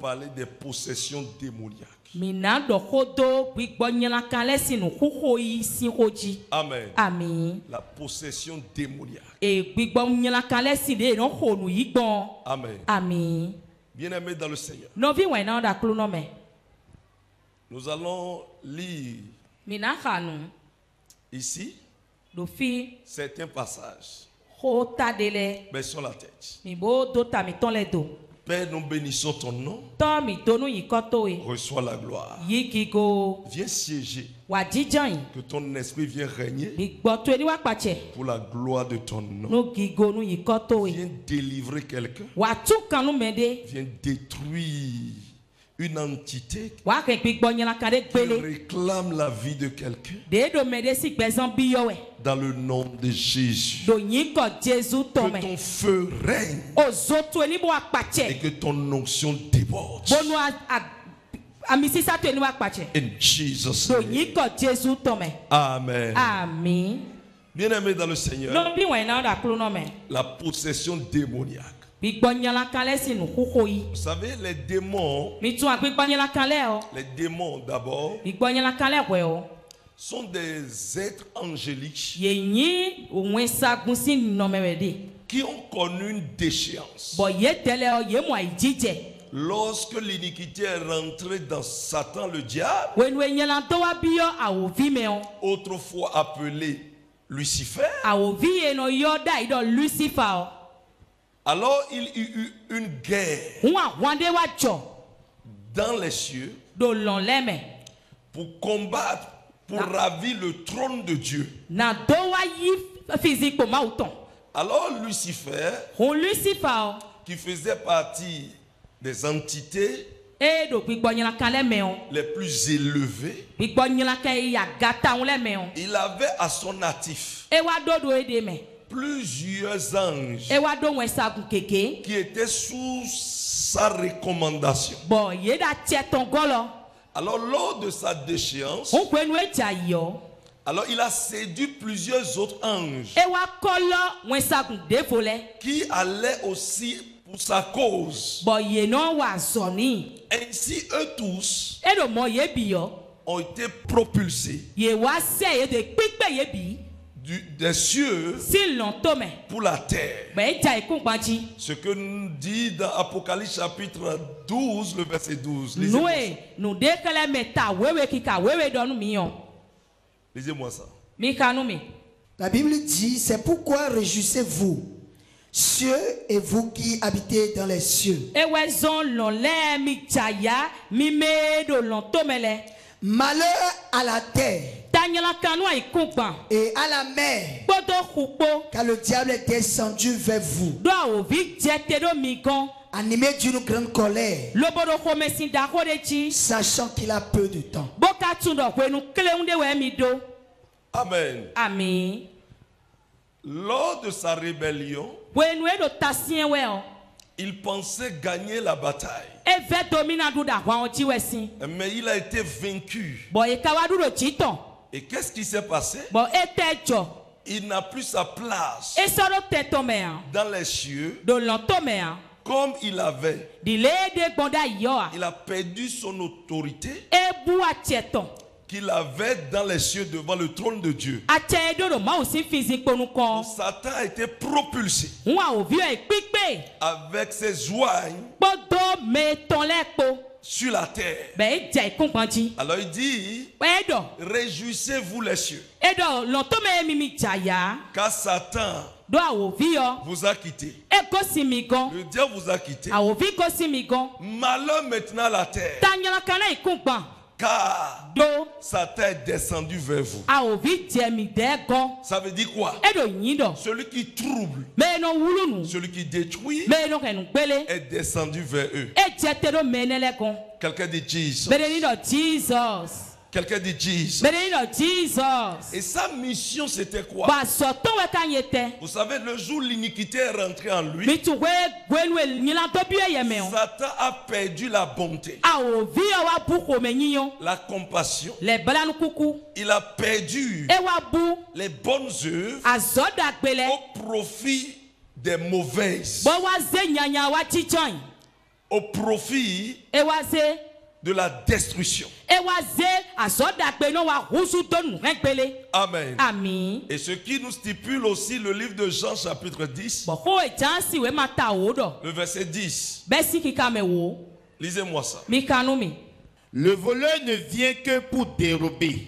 parler des possessions démoniaques. Amen. Amen. La possession démoniaque. Amen. Amen. Bien-aimés dans le Seigneur, nous allons lire ici certains passages. Baissons la tête. Père, nous bénissons ton nom. Reçois la gloire. Viens siéger. Que ton esprit vienne régner pour la gloire de ton nom. Viens délivrer quelqu'un. Viens détruire une entité qui réclame la vie de quelqu'un. Dans le nom de Jésus. Que ton feu règne et que ton onction déborde. In Jesus' name. Amen. Amen. Bien-aimés dans le Seigneur, la possession démoniaque. Vous savez, les démons d'abord sont des êtres angéliques qui ont connu une déchéance. Lorsque l'iniquité est rentrée dans Satan le diable, autrefois appelé Lucifer, alors il y eut une guerre dans les cieux pour combattre, pour ravir le trône de Dieu. Alors Lucifer, qui faisait partie des entités les plus élevées, il avait à son actif plusieurs anges qui étaient sous sa recommandation. Alors lors de sa déchéance, alors il a séduit plusieurs autres anges qui allaient aussi pour sa cause. Ainsi eux tous ont été propulsés des cieux pour la terre. Ce que nous dit dans Apocalypse chapitre 12, le verset 12. Lisez-moi ça. La Bible dit, c'est pourquoi réjouissez-vous, cieux et vous qui habitez dans les cieux. Malheur à la terre et à la mer, car le diable est descendu vers vous, animé d'une grande colère, sachant qu'il a peu de temps. Amen. Amen. Lors de sa rébellion, il pensait gagner la bataille. Mais il a été vaincu. Et qu'est-ce qui s'est passé? Il n'a plus sa place dans les cieux comme il avait. Il a perdu son autorité qu'il avait dans les cieux devant le trône de Dieu. Satan a été propulsé avec ses ouailles sur la terre. Alors il dit, réjouissez-vous les cieux, car Satan vous a quitté. Le diable vous a quitté. Malheur maintenant à la terre, car Satan est descendu vers vous. Ça veut dire quoi? Celui qui trouble, celui qui détruit est descendu vers eux. Quelqu'un dit Jesus. Quelqu'un dit Jesus. Et sa mission c'était quoi? Vous savez, le jour où l'iniquité est rentrée en lui, Satan a perdu la bonté, la compassion. Il a perdu les bonnes œuvres au profit des mauvaises. au profit de la destruction. Amen. Amen. Et ce qui nous stipule aussi le livre de Jean chapitre 10, le verset 10. Lisez-moi ça. Le voleur ne vient que pour dérober,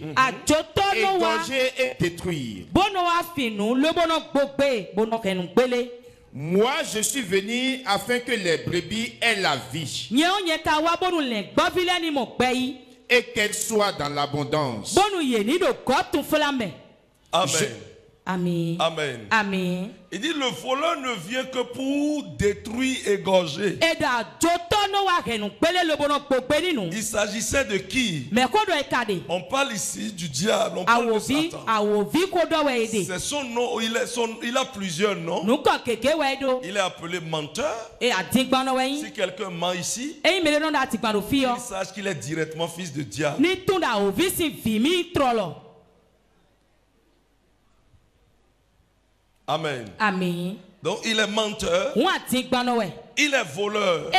égorger et détruire. Moi, je suis venu afin que les brebis aient la vie et qu'elles soient dans l'abondance. Amen. Amen. Amen. Amen. Il dit le voleur ne vient que pour détruire, égorger. Il s'agissait de qui? On parle ici du diable, on parle de Satan. C'est son nom, il a plusieurs noms. Il est appelé menteur. Si quelqu'un ment ici, il sache qu'il est directement fils de diable. Amen. Amen. Donc il est menteur. Il est voleur.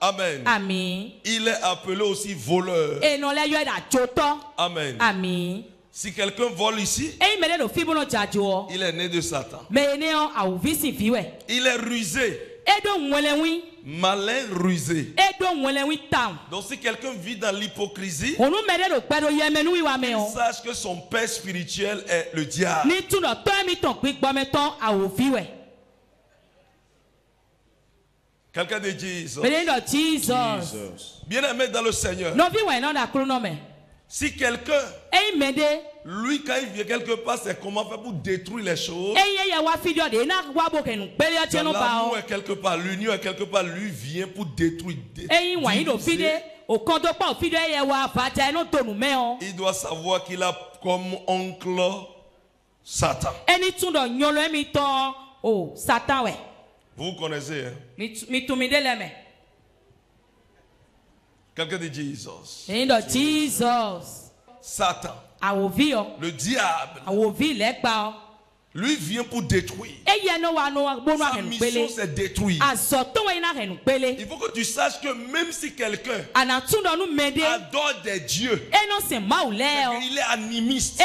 Amen. Amen. Il est appelé aussi voleur. Amen. Amen. Si quelqu'un vole ici, il est né de Satan. Il est rusé. Malin, rusé. Donc si quelqu'un vit dans l'hypocrisie, il sache que son père spirituel est le diable. Quelqu'un dit Jesus. Bien-aimé dans le Seigneur. Si quelqu'un, lui, quand il vient quelque part, c'est comment faire pour détruire les choses. L'amour est quelque part, l'union est quelque part, lui vient pour détruire. Il doit savoir qu'il a comme oncle Satan. Vous connaissez, hein? Quelqu'un dit Jesus. Satan. Le diable. Lui vient pour détruire. Sa mission c'est détruire. Il faut que tu saches que même si quelqu'un adore des dieux, il est animiste.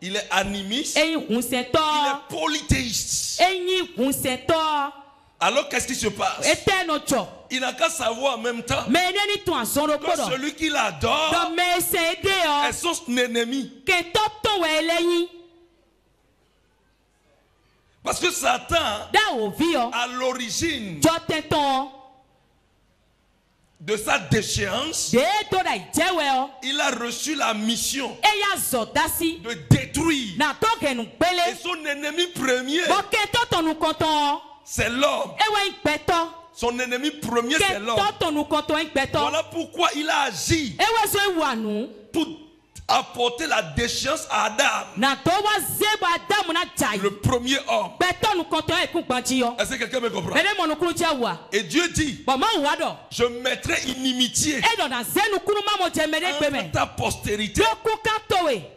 Il est animiste. Il est polythéiste. Alors qu'est-ce qui se passe? Il n'a qu'à savoir en même temps que celui qui l'adore est son ennemi. Parce que Satan, à l'origine de sa déchéance, il a reçu la mission de détruire. Et son ennemi premier, c'est l'homme. Son ennemi premier, c'est l'homme. Voilà pourquoi il a agi pour apporter la déchéance à Adam, le premier homme. Est-ce que quelqu'un me comprend? Et Dieu dit, je mettrai inimitié entre ta postérité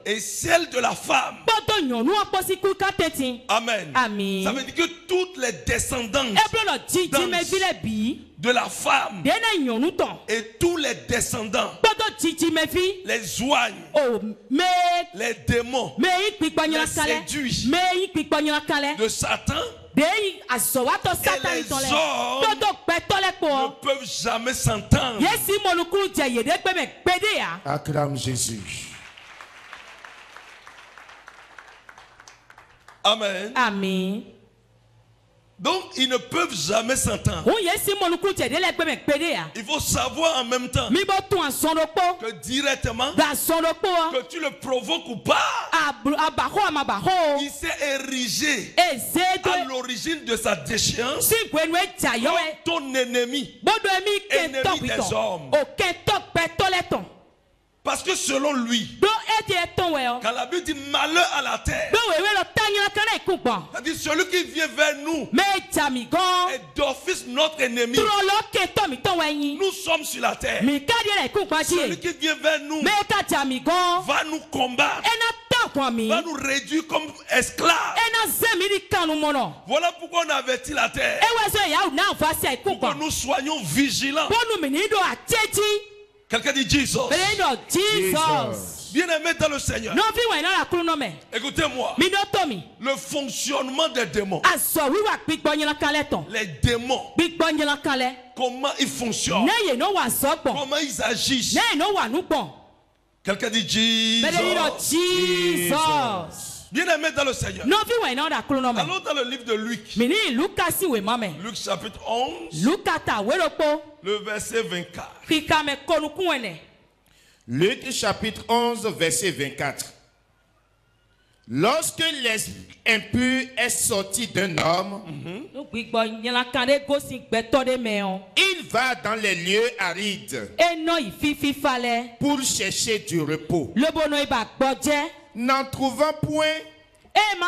et celle de la femme. Amen. Amen. Ça veut dire que toutes les descendances de la femme et tous les descendants, les oignes, les démons, les séduits de Satan, et les hommes ne peuvent jamais s'entendre. Acclame Jésus. Amen. Amen. Donc, ils ne peuvent jamais s'entendre. Il faut savoir en même temps que directement, que tu le provoques ou pas, il s'est érigé à l'origine de sa déchéance comme ton ennemi, ennemi des hommes. Parce que selon lui, quand la Bible dit malheur à la terre, c'est-à-dire celui qui vient vers nous est d'office notre ennemi. Nous sommes sur la terre. Celui qui vient vers nous va nous combattre. va nous réduire comme esclaves. Voilà pourquoi on avertit la terre. Pour que nous soyons vigilants. Quelqu'un dit Jesus. Bien-aimé dans le Seigneur. Écoutez-moi. Le fonctionnement des démons. Les démons. Comment ils fonctionnent. Comment ils agissent. Quelqu'un dit Jesus. Bien-aimé dans le Seigneur. Allons dans le livre de Luc. Luc chapitre 11. Le verset 24. Luc chapitre 11, verset 24. Lorsque l'esprit impur est sorti d'un homme, il va dans les lieux arides pour chercher du repos. N'en trouvant point, il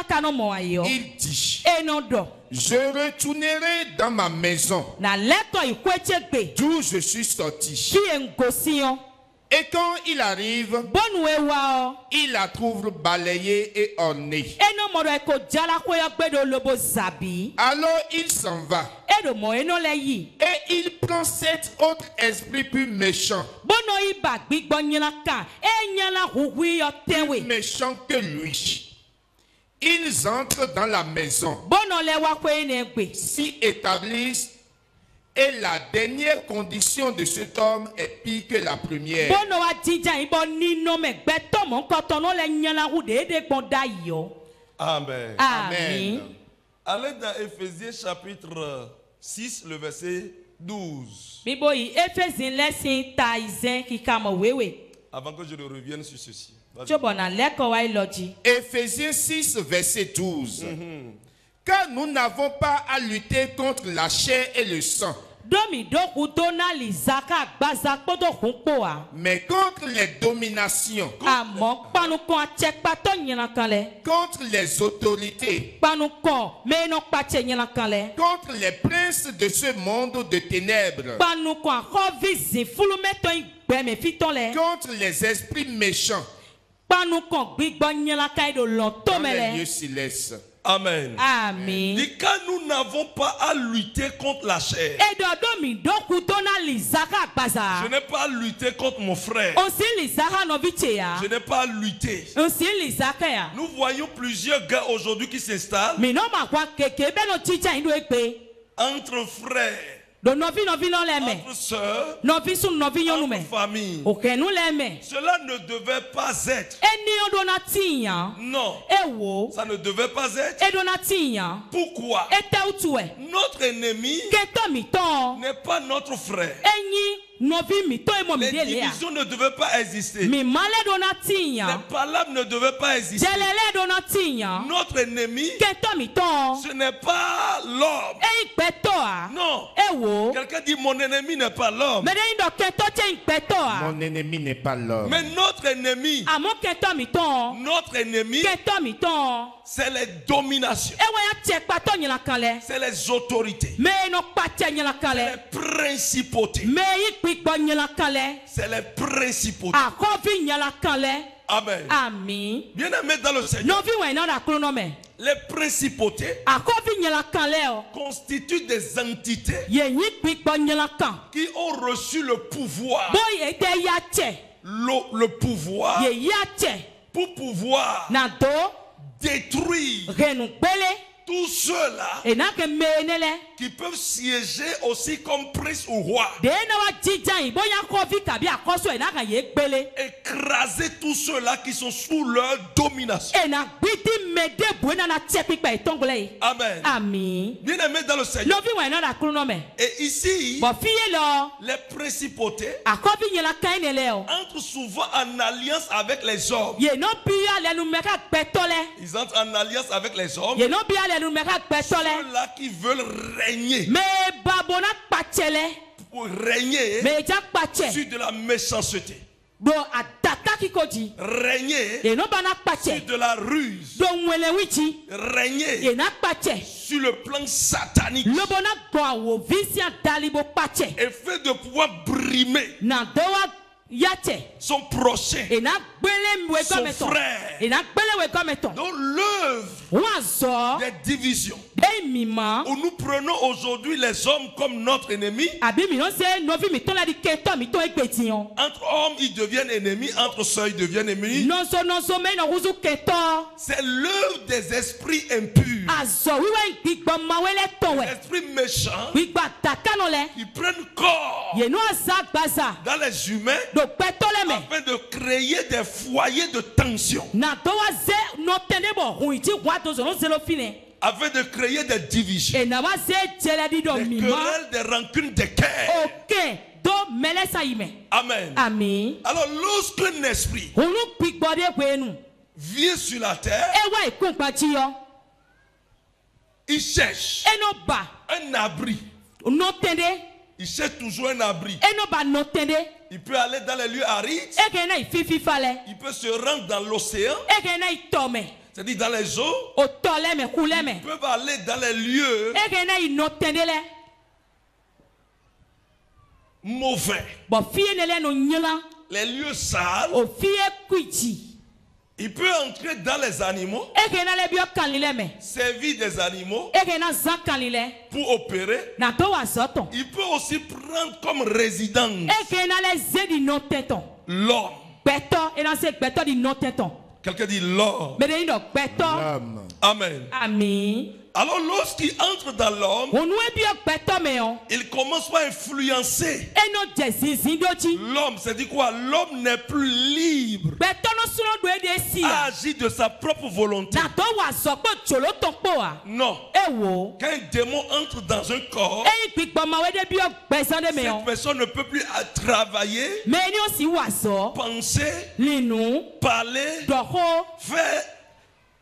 dit: je retournerai dans ma maison d'où je suis sorti. Et quand il arrive, il la trouve balayée et ornée. Alors il s'en va. Et il prend 7 autres esprits plus méchants. Plus méchants que lui. Ils entrent dans la maison, s'y établissent. Et la dernière condition de cet homme est pire que la première. Amen. Amen. Allez dans Éphésiens chapitre 6, le verset 12. Avant que je ne revienne sur ceci. Éphésiens 6, verset 12. Car nous n'avons pas à lutter contre la chair et le sang, mais contre les dominations, contre les autorités, contre les princes de ce monde de ténèbres, contre les esprits méchants dans les lieux célestes. Amen. Amen. Et quand nous n'avons pas à lutter contre la chair, je n'ai pas à lutter contre mon frère. Je n'ai pas à lutter. Nous voyons plusieurs gars aujourd'hui qui s'installent entre frères, entre sœurs, entre familles. Cela ne devait pas être. Non. Ça ne devait pas être. Pourquoi? Notre ennemi n'est pas notre frère. Les divisions ne devaient pas exister. Les palabres ne devaient pas exister. Notre ennemi, ce n'est pas l'homme. Non. Quelqu'un dit: mon ennemi n'est pas l'homme. Mon ennemi n'est pas l'homme. Mais notre ennemi, c'est les dominations. C'est les autorités. C'est les principautés. C'est les principautés. Amen. Bien-aimés dans le Seigneur, les principautés constituent des entités qui ont reçu le pouvoir. Le pouvoir pour pouvoir détruire tous ceux-là qui peuvent siéger aussi comme prince ou roi. Écraser tous ceux-là qui sont sous leur domination. Amen. Bien-aimés dans le Seigneur. Et ici, les principautés entrent souvent en alliance avec les hommes. Ils entrent en alliance avec les hommes. Ceux-là qui veulent régner. Pour régner sur de la méchanceté. Régner sur de la ruse. Régner sur le plan satanique. Et fait de pouvoir brimer son prochain, son frère. Donc l'œuvre des divisions où nous prenons aujourd'hui les hommes comme notre ennemi. Entre hommes ils deviennent ennemis, entre sœurs ils deviennent ennemis. C'est l'œuvre des esprits impurs, des esprits méchants. Ils prennent corps dans les humains afin de créer des foyers de tension, afin de créer des divisions, des querelles, des rancunes, des cœurs. Amen. Alors lorsque un esprit vient sur la terre, il cherche un abri. Il cherche toujours un abri. Il peut aller dans les lieux arides. Il peut se rendre dans l'océan, c'est-à-dire dans les eaux. Ils peuvent aller dans les lieux mauvais, les lieux sales. Il peut entrer dans les animaux, servir des animaux pour opérer. Il peut aussi prendre comme résidence l'homme. Quelqu'un dit l'homme. Amen. Alors lorsqu'il entre dans l'homme, il commence par influencer l'homme. C'est-à-dire quoi? L'homme n'est plus libre à agir de sa propre volonté. Non. Quand un démon entre dans un corps, cette personne ne peut plus travailler, penser, parler, faire,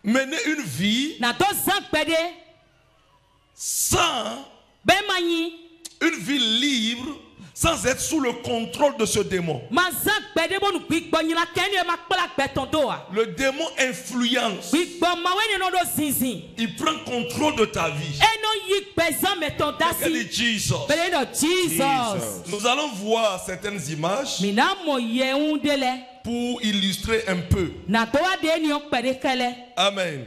mener une vie sans une vie libre, sans être sous le contrôle de ce démon. Le démon influence. Il prend contrôle de ta vie. Jesus. Nous allons voir certaines images pour illustrer un peu. Amen.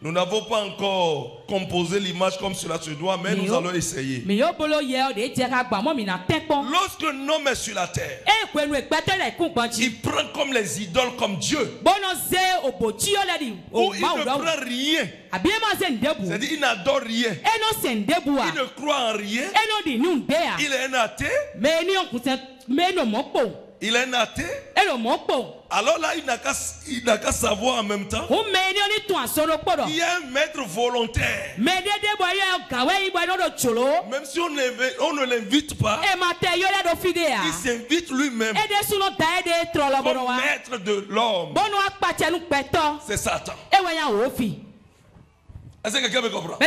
Nous n'avons pas encore composé l'image comme cela se doit, mais nous allons essayer. Lorsque l'homme est sur la terre, il prend comme les idoles, comme Dieu. Ou il ne prend rien. C'est-à-dire il n'adore rien. Il ne croit en rien. Il est un athée. Il est un athée. Alors là, il n'a qu'à savoir en même temps. Il y a un maître volontaire. Même si on ne l'invite pas, il s'invite lui-même comme maître de l'homme. C'est Satan. Est-ce que quelqu'un me comprend?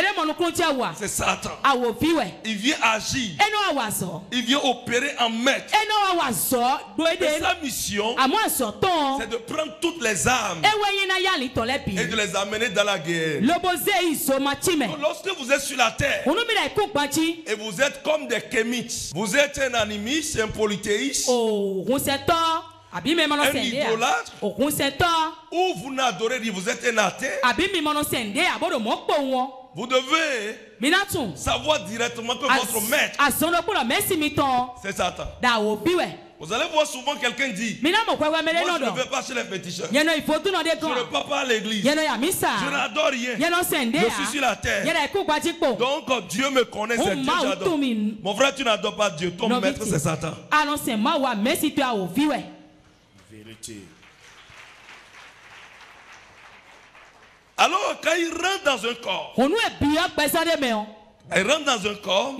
C'est Satan. Il vient agir. Il vient opérer en maître. Et sa mission, c'est de prendre toutes les âmes et de les amener dans la guerre. Donc, lorsque vous êtes sur la terre et vous êtes comme des kémites, vous êtes un animiste, un polythéiste, un idolâtre, ou vous n'adorez rien, vous êtes un athée, vous devez savoir directement que votre maître, c'est Satan. Vous allez voir souvent quelqu'un dit, moi je ne vais pas chez les féticheurs, je ne pars pas à l'église, je n'adore rien, je suis sur la terre, donc Dieu me connaît, c'est Dieu que j'adore. Mon frère, tu n'adores pas Dieu, ton maître c'est Satan. Vérité. Alors quand il rentre dans un corps, il rentre dans un corps,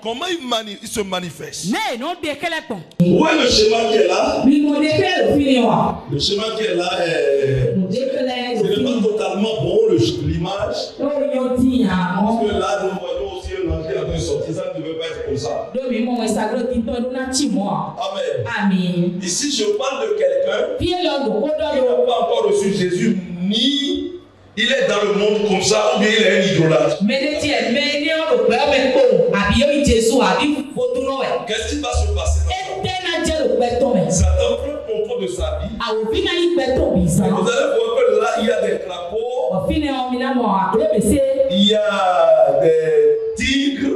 comment il se manifeste? Où est le schéma qui est là? Le schéma qui est là ce n'est pas totalement bon, l'image. Parce que là, nous voyons aussi un entrée à sortir, ça ne devait pas être comme ça. Amen. Ici, je parle de quelqu'un qui n'a pas encore reçu Jésus, ni il est dans le monde comme ça, ou bien il est un idolâtre. Qu'est-ce qui va se passer dans Satan prend contrôle de sa vie. Et vous allez voir que là, il y a des crapauds. Il y a des tigres.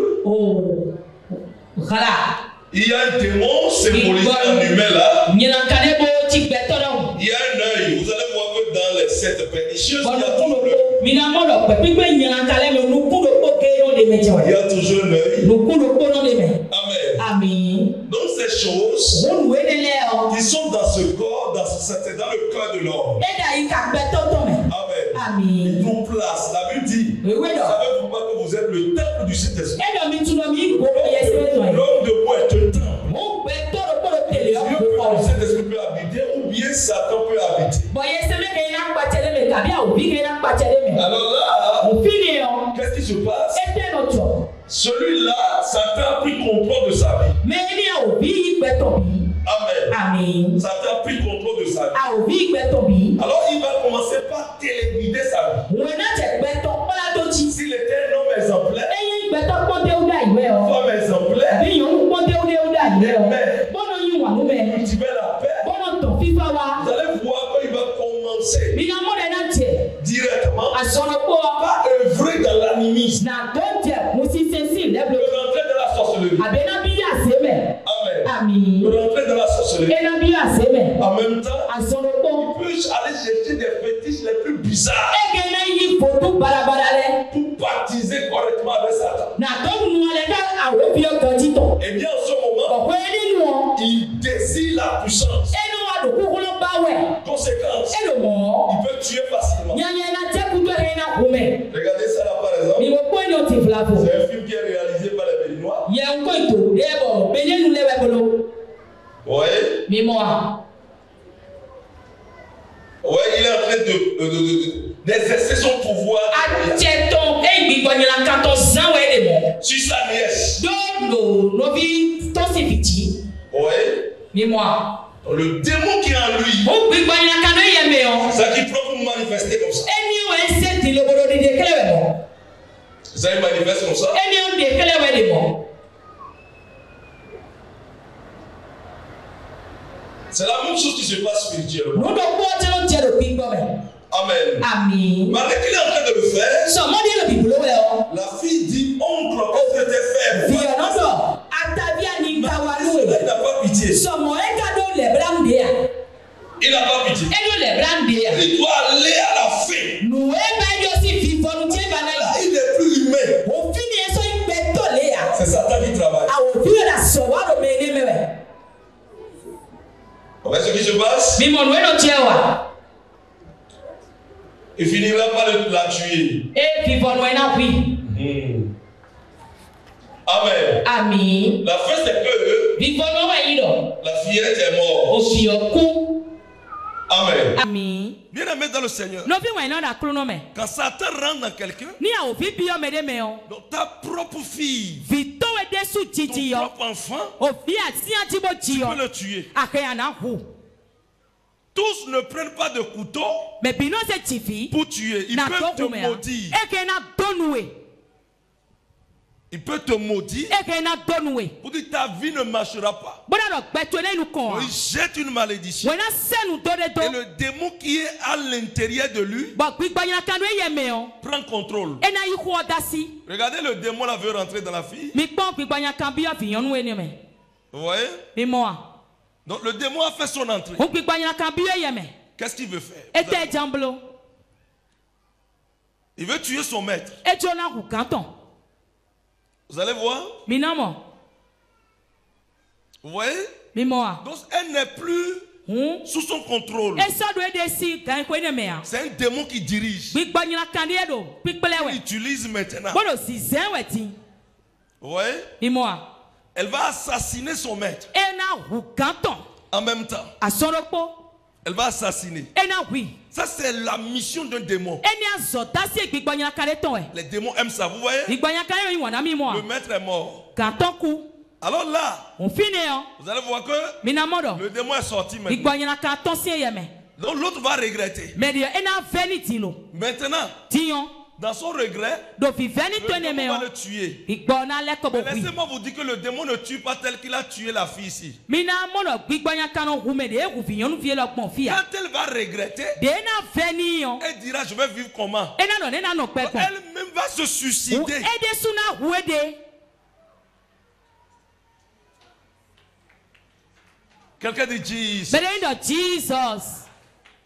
Il y a un démon symbolisé en humain là. Il y a un œil. Vous allez voir que dans les 7 pernicieuses, il y a toujours l'œil. Il y a toujours un œil. Amen. Donc ces choses qui sont dans ce corps, dans le cœur de l'homme. Amen. Ils nous placent. La Bible dit, savez-vous pas que vous êtes le temple du Saint-Esprit? L'homme de bois est un temple. Le Saint-Esprit peut habiter ou bien Satan peut habiter. Alors là, qu'est-ce qui se passe? Celui-là, Satan a pris contrôle de sa vie. Amen. Satan a pris contrôle de sa vie. Alors il va commencer par téléguider sa vie. S'il était un homme exemplaire, femme exemplaire, cultiver la paix, vous allez voir qu'il va commencer directement par œuvrer dans l'animisme, de rentrer dans la sorcellerie. Amen. De rentrer dans la sorcellerie. En même temps, il peut aller chercher des fétiches les plus bizarres pour baptiser correctement avec Satan. Et bien en ce moment, il désire la puissance. Conséquence, il peut tuer facilement. Regardez ça là par exemple. C'est un film qui est réalisé par les Béninois. Oui. Oui, il est en train d'exercer son pouvoir sur sa nièce. Oui. Le démon qui est en lui, ça qui peut vous manifester comme ça. Ça il manifeste comme ça. C'est la même chose qui se passe spirituellement. Amen. Malgré qu'il est en train de le faire, la fille dit, oncle, est-ce que t'es faible? Il n'a pas pitié. Il n'a pas pitié. Il doit aller à la fin. Il n'est plus humain. C'est Satan qui travaille. Vous voyez ce qui se passe? Il finira par la tuer. Amen. La fin c'est que la fillette est morte. Amen. Bien aimé dans le Seigneur. Quand Satan rentre dans quelqu'un, donc ta propre fille, ton propre enfant, tu peux le tuer. Tous ne prennent pas de couteau pour tuer. Ils peuvent te maudire. Il peut te maudire pour dire ta vie ne marchera pas. Il jette une malédiction. Et le démon qui est à l'intérieur de lui prend contrôle. Regardez, le démon là veut rentrer dans la fille. Vous voyez? Donc le démon a fait son entrée. Qu'est-ce qu'il veut faire? Il veut tuer son maître. Vous allez voir? Vous voyez? Donc elle n'est plus sous son contrôle. C'est un démon qui dirige. Il utilise maintenant. Vous voyez? Elle va assassiner son maître. En même temps. Elle va assassiner. Ça c'est la mission d'un démon. Les démons aiment ça, vous voyez? Le maître est mort. Alors là, vous allez voir que le démon est sorti maintenant. Donc l'autre va regretter. Maintenant, dans son regret, le démon va le tuer. Laissez-moi vous dire que le démon ne tue pas tel qu'il a tué la fille ici. Quand elle va regretter, elle dira je vais vivre comment. Elle-même va se suicider. Quelqu'un dit Jesus.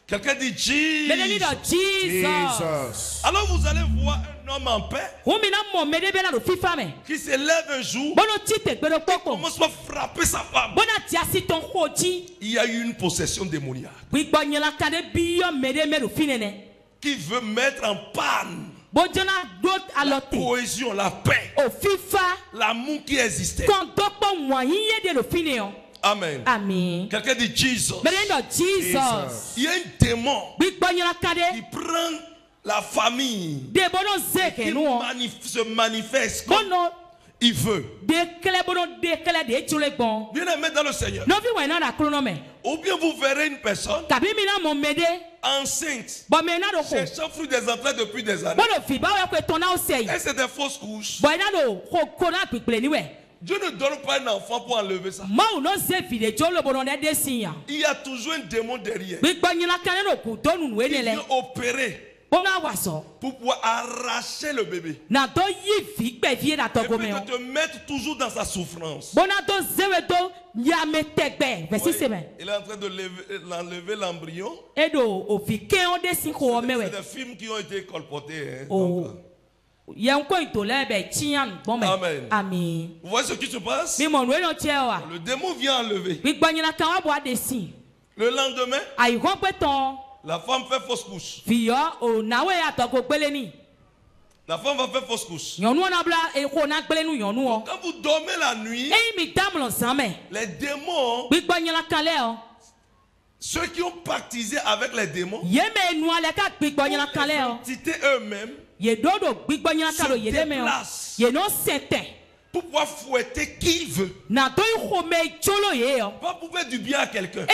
Quelqu'un dit Jesus. Alors vous allez voir un homme en paix qui se lève un jour et commence à frapper sa femme. Il y a eu une possession démoniaque qui veut mettre en panne la cohésion, la paix, l'amour qui existait. Amen. Amen. Quelqu'un dit Jesus. Il y a un démon qui prend la famille qui se manifeste comme il veut. Bien aimé dans le Seigneur. Ou bien vous verrez une personne enceinte, cherchant fruit des entrailles depuis des années. Et c'est des fausses couches. Dieu ne donne pas un enfant pour enlever ça. Il y a toujours un démon derrière. Il vient opérer pour pouvoir arracher le bébé. Et puis te mettre toujours dans sa souffrance. Il est en train d'enlever l'embryon. C'est des films qui ont été colportés. Amen. Amen. Vous voyez ce qui se passe? Le démon vient enlever. Le lendemain, la femme fait fausse couche. La femme va faire fausse couche. Quand vous dormez la nuit, les démons, ceux qui ont pactisé avec les démons, entités eux-mêmes, se déplacent pour pouvoir fouetter qui il veut. Pas pour faire du bien à quelqu'un.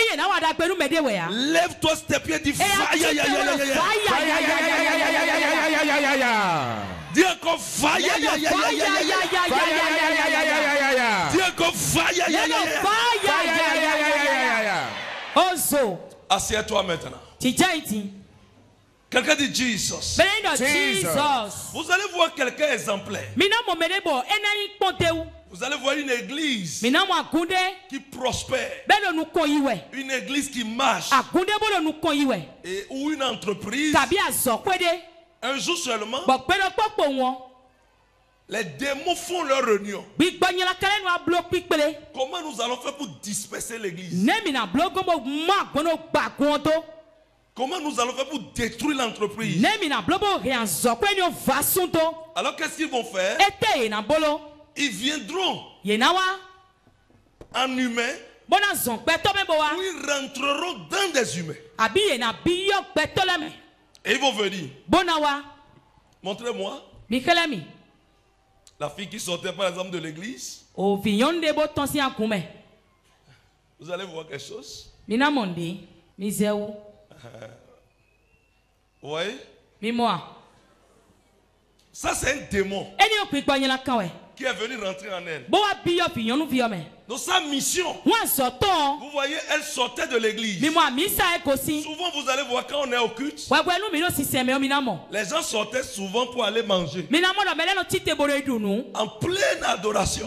Lève-toi tes pieds, dis fire. Dis encore fire. Dis encore fire. Assieds-toi maintenant. Quelqu'un dit Jesus. Vous allez voir quelqu'un exemplaire. Vous allez voir une église qui prospère. Une église qui marche. Et, ou une entreprise. Un jour seulement, les démons font leur réunion. Comment nous allons faire pour disperser l'église? Comment nous allons faire pour détruire l'entreprise? Alors qu'est-ce qu'ils vont faire? Ils viendront en humain, ou ils rentreront dans des humains. Et ils vont venir. Montrez-moi la fille qui sortait par exemple de l'église. Vous allez voir quelque chose. Oui. Ça c'est un démon qui est venu rentrer en elle. Donc sa mission, vous voyez, elle sortait de l'église. Souvent vous allez voir quand on est au culte, les gens sortaient souvent pour aller manger. En pleine adoration.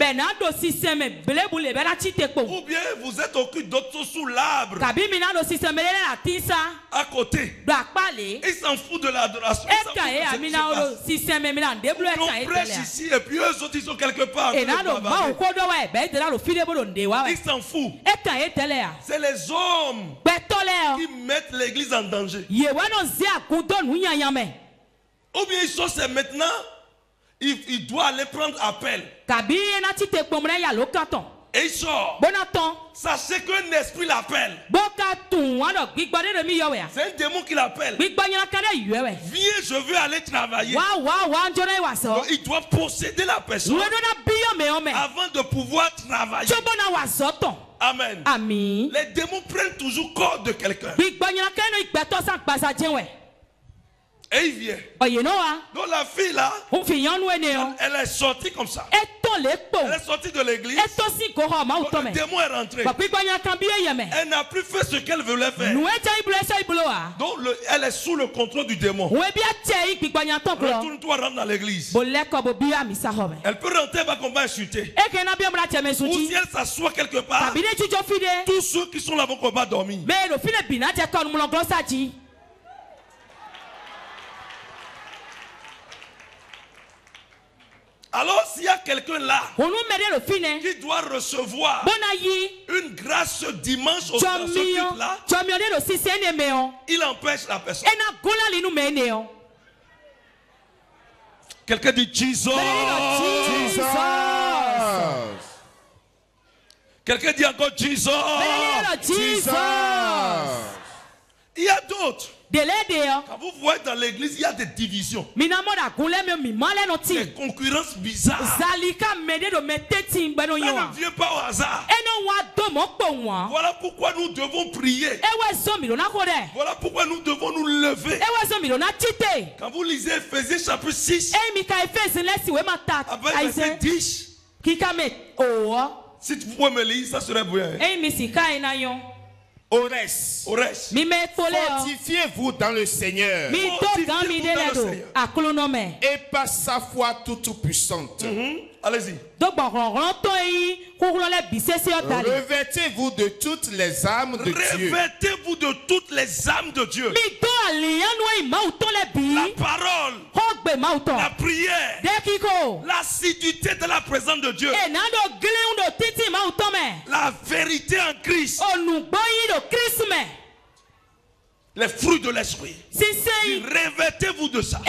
Ou bien vous êtes au culte, d'autres sont sous l'arbre. À côté. Ils s'en foutent de l'adoration. On prêche ici et puis eux autres ils sont quelque part. Ils s'en foutent. C'est les hommes qui mettent l'église en danger. Ou bien ils sont maintenant, il doit aller prendre appel. Et il sort. Sachez qu'un esprit l'appelle. C'est un démon qui l'appelle. Viens, je veux aller travailler. Donc, il doit posséder la personne avant de pouvoir travailler. Amen. Les démons prennent toujours corps de quelqu'un. Et il vient. Donc la fille là, elle est sortie comme ça. Elle est sortie de l'église. Le démon est rentré. Elle n'a plus fait ce qu'elle voulait faire. Donc elle est sous le contrôle du démon. Retourne-toi, rentre dans l'église. Elle peut rentrer, va qu'on va insulter. Ou si elle s'assoit quelque part, tous ceux qui sont là vont qu'on va dormir. Alors s'il y a quelqu'un là qui doit recevoir une grâce ce dimanche au là, il empêche la personne. Quelqu'un dit Jesus. Quelqu'un dit encore Jesus. Il y a d'autres. Quand vous voyez dans l'église, il y a des divisions. Des concurrences bizarres. Ça ne vient pas au hasard. Voilà pourquoi nous devons prier. Voilà pourquoi nous devons nous lever. Quand vous lisez Ephésiens chapitre 6, avec verset 10, si vous pouvez me lire, ça serait bien. Ores. Fortifiez-vous dans le Seigneur. Et par sa foi toute puissante. Allez-y. Revêtez-vous de toutes les armes de Dieu. Revêtez-vous de toutes les armes de Dieu. La parole, la prière, l'assiduité de la présence de Dieu, la vérité en Christ, les fruits de l'esprit. Revêtez-vous de ça.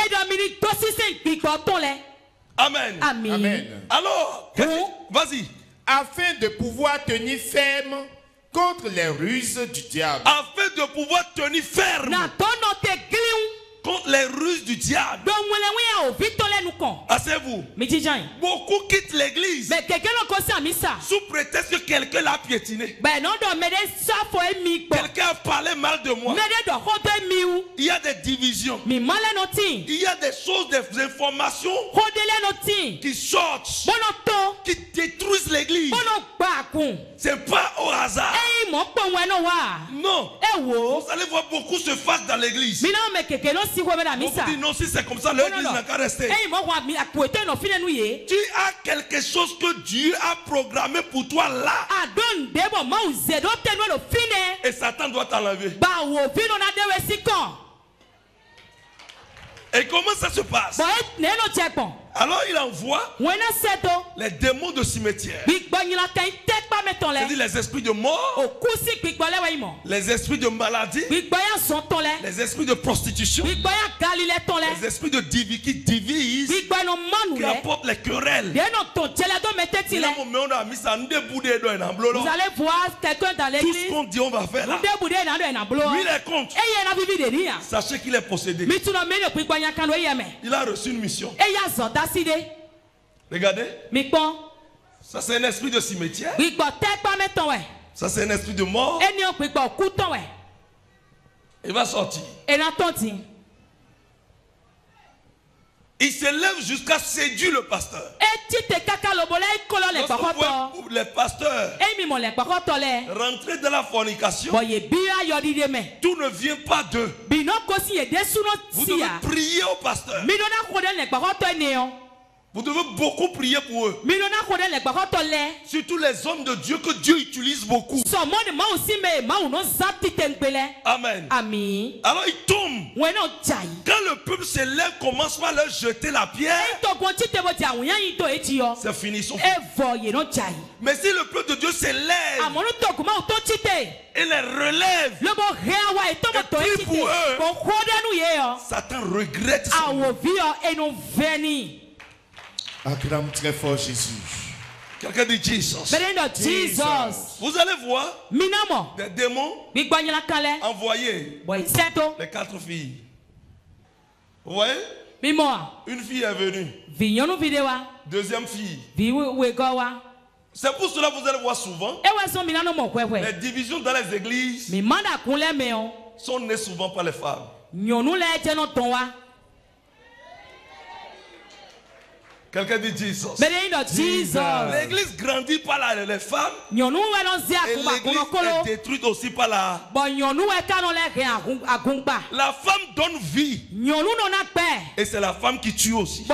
Amen. Amen. Alors, vas-y. Afin de pouvoir tenir ferme contre les ruses du diable. Afin de pouvoir tenir ferme contre les ruses du diable. Asseyez-vous. Beaucoup quittent l'église sous prétexte que quelqu'un l'a piétiné. Quelqu'un a parlé mal de moi. Il y a des divisions. Il y a des choses, des informations qui sortent, qui détruisent l'église. C'est pas au hasard. Non. Vous allez voir beaucoup se faire dans l'église. Beaucoup disent non, si c'est comme ça, l'église n'a qu'à rester. Tu as quelque chose que Dieu a programmé pour toi là. Et Satan doit t'enlever. Et comment ça se passe? Alors il envoie les démons de cimetière. C'est-à-dire les esprits de mort, les esprits de maladie, les esprits de prostitution, les esprits de qui divisent, qui apportent les querelles. Vous allez voir quelqu'un dans l'église. Tout ce qu'on dit on va faire là, lui il est contre. Sachez qu'il est possédé. Il a reçu une mission. Regardez. Ça c'est un esprit de cimetière. Ça c'est un esprit de mort. Il va sortir. Il se lève jusqu'à séduire le pasteur. Les pasteurs rentrer dans la fornication, tout ne vient pas d'eux. Vous devez prier au pasteur. Vous devez beaucoup prier pour eux. Surtout les hommes de Dieu que Dieu utilise beaucoup. Amen. Alors ils tombent. Quand le peuple se lève, commence par leur jeter la pierre. C'est fini. Mais si le peuple de Dieu se lève et les relève et prie pour eux, Satan regrette ça. Acclame très fort Jésus. Quelqu'un dit Jesus. Vous allez voir des démons envoyés les 4 filles. Vous voyez? Une fille est venue. Deuxième fille. C'est pour cela que vous allez voir souvent les divisions dans les églises sont nées souvent par les femmes. Quelqu'un dit Jesus. L'église grandit par les femmes. Et l'église est détruite aussi par la... La femme donne vie. Et c'est la femme qui tue aussi.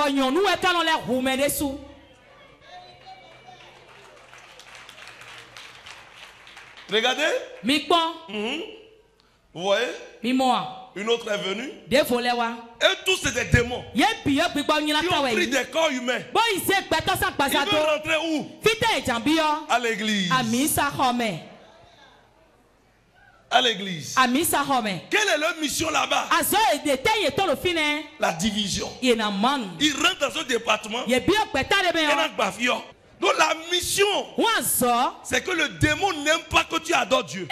Regardez. Vous voyez? Une autre est venue. Et tous c'est des démons. Qui ont pris des corps humains. Ils veulent rentrer où? À l'église. À l'église. Quelle est leur mission là-bas? La division. Ils rentrent dans ce département. Donc la mission, c'est que le démon n'aime pas que tu adores Dieu.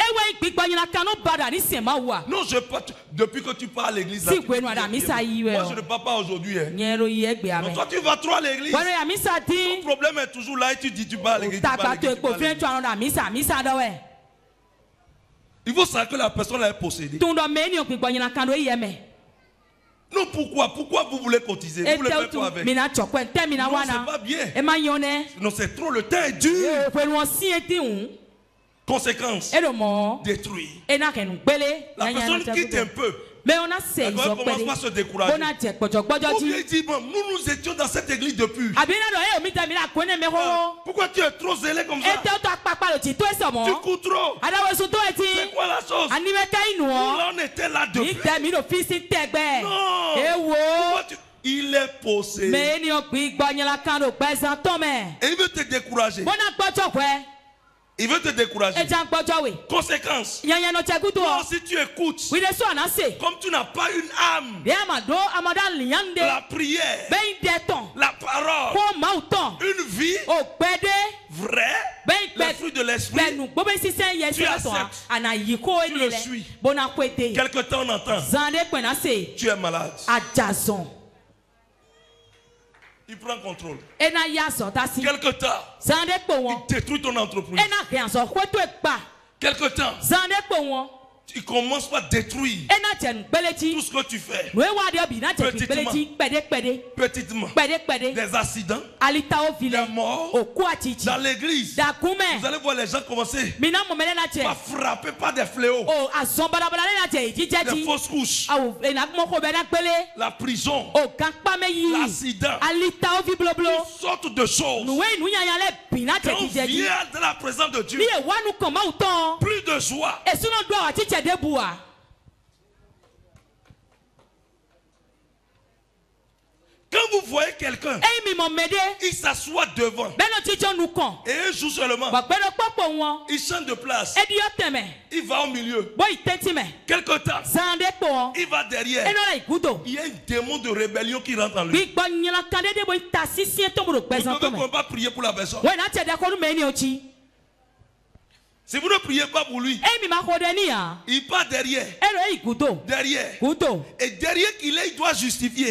Non, depuis que tu pars à l'église, moi je ne pars pas aujourd'hui. Donc toi tu vas trop à l'église. Le problème est toujours là et tu dis tu pars à l'église. Il faut savoir que la personne est possédée. Non, pourquoi vous voulez cotiser? Vous voulez faire quoi avec? Non, c'est pas bien. Non, c'est trop, le temps est dur. Conséquence, détruit. La personne quitte un peu. Mais on a ces elle commence pas à se décourager. Il dit, bon, nous étions dans cette église depuis. Pourquoi tu es trop zélé comme ça? Tu cours trop. C'est quoi la chose? Là, on était là depuis. Non. Pourquoi tu... Il est possédé. Et il veut te décourager. Il veut te décourager. Conséquence. Toi aussi tu écoutes. Comme tu n'as pas une âme. La prière. La parole. Une vie vraie. Les fruits de l'esprit. Tu acceptes. Tu le suis. Quelque temps on entend. Tu es malade. Il prend contrôle. Quelque temps, il détruit ton entreprise. Quelque temps, il commence par détruire tout ce que tu fais. Petitement, des accidents, des morts. Dans l'église, vous allez voir les gens commencer à frapper par des fléaux, des fausses couches, la prison, l'accident, toutes sortes de choses. Quand on vient dans la présence de Dieu, plus de joie. Quand vous voyez quelqu'un, il s'assoit devant. Et un jour seulement, il change de place. Il va au milieu. Quelque temps, il va derrière. Il y a un démon de rébellion qui rentre en lui. Vous ne pouvez pas prier pour la personne. Si vous ne priez pas pour lui, il part derrière. Et derrière qu'il est, il doit justifier.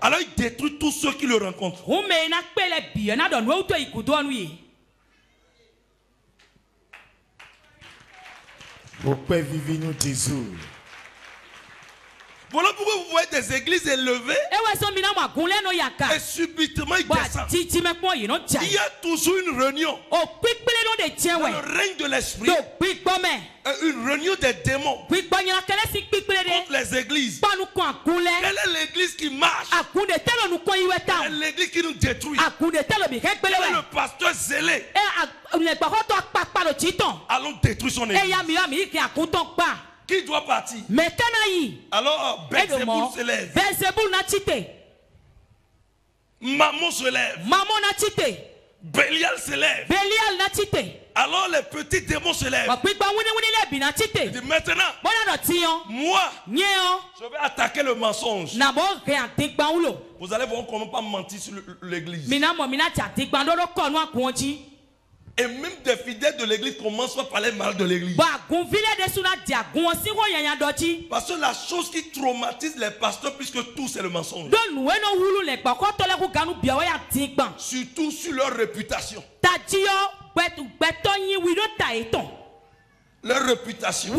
Alors il détruit tous ceux qui le rencontrent. Pourquoi vivez-nous Jésus? Voilà pourquoi vous voyez des églises élevées et subitement ils descendent. Il y a toujours une réunion dans le règne de l'esprit, une réunion des démons contre les églises. Quelle est l'église qui marche? Quelle est l'église qui nous détruit? Quel est le pasteur zélé? Allons détruire son église. Qui doit partir? Alors Belzéboul se lève. Mammon se lève. Bélial se lève. Alors les petits démons se lèvent. Il dit maintenant, moi, je vais attaquer le mensonge. Vous allez voir comment pas mentir sur l'église. Et même des fidèles de l'église commencent à parler mal de l'église. Parce que la chose qui traumatise les pasteurs, puisque tout c'est le mensonge, surtout sur leur réputation. Leur réputation.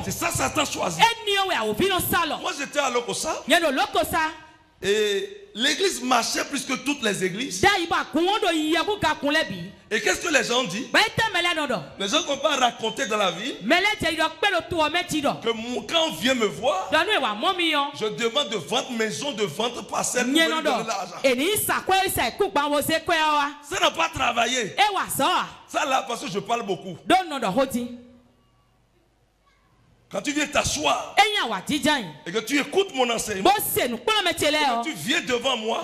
C'est ça Satan choisit. Moi j'étais à Lokosa. Et l'église marchait plus que toutes les églises. Et qu'est-ce que les gens disent? Les gens ne vont pas raconter dans la ville que quand on vient me voir, je demande de vendre maison, de vendre parcelle pour me donner l'argent. Ça n'a pas travaillé. Ça là, parce que je parle beaucoup. Quand tu viens t'asseoir et que tu écoutes mon enseignement, et que tu viens devant moi,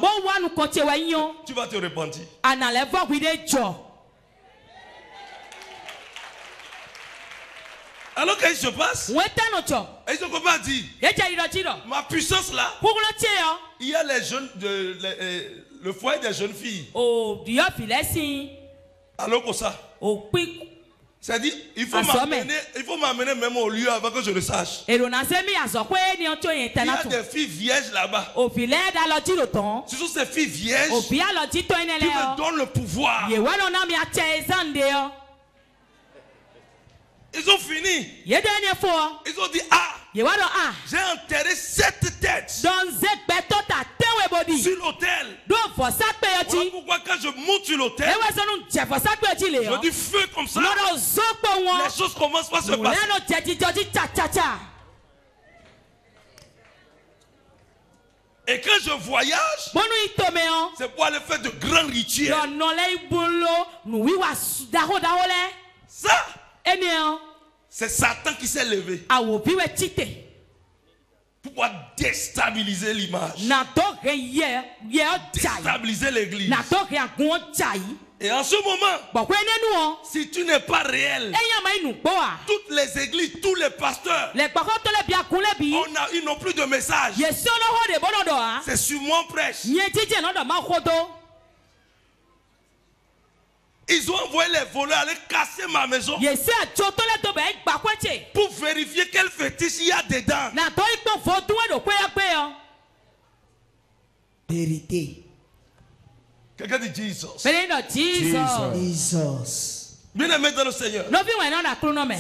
tu vas te repentir. Alors qu'est-ce qui se passe? Et je ne peux pas dire, ma puissance là, il y a les jeunes, le foyer des jeunes filles. Alors que ça. C'est-à-dire, il faut m'amener même au lieu avant que je le sache. Il y a des filles vierges là-bas. Ce sont ces filles vierges qui me donnent le pouvoir. Ils ont fini. Ils ont dit, j'ai enterré 7 têtes sur l'autel. Voilà pourquoi quand je monte sur l'autel, je dis feu comme ça. Les choses commencent à se passer. Et quand je voyage, c'est pour aller faire de grands rituels. Ça, c'est Satan qui s'est levé pour pouvoir déstabiliser l'image, déstabiliser l'église. Et en ce moment, si tu n'es pas réel, toutes les églises, tous les pasteurs, ils n'ont plus de message. C'est sur mon prêche. Ils ont envoyé les voleurs aller casser ma maison pour vérifier quel fétiche il y a dedans. Vérité. Quelqu'un dit Jesus. Jesus. Bien aimé dans le Seigneur.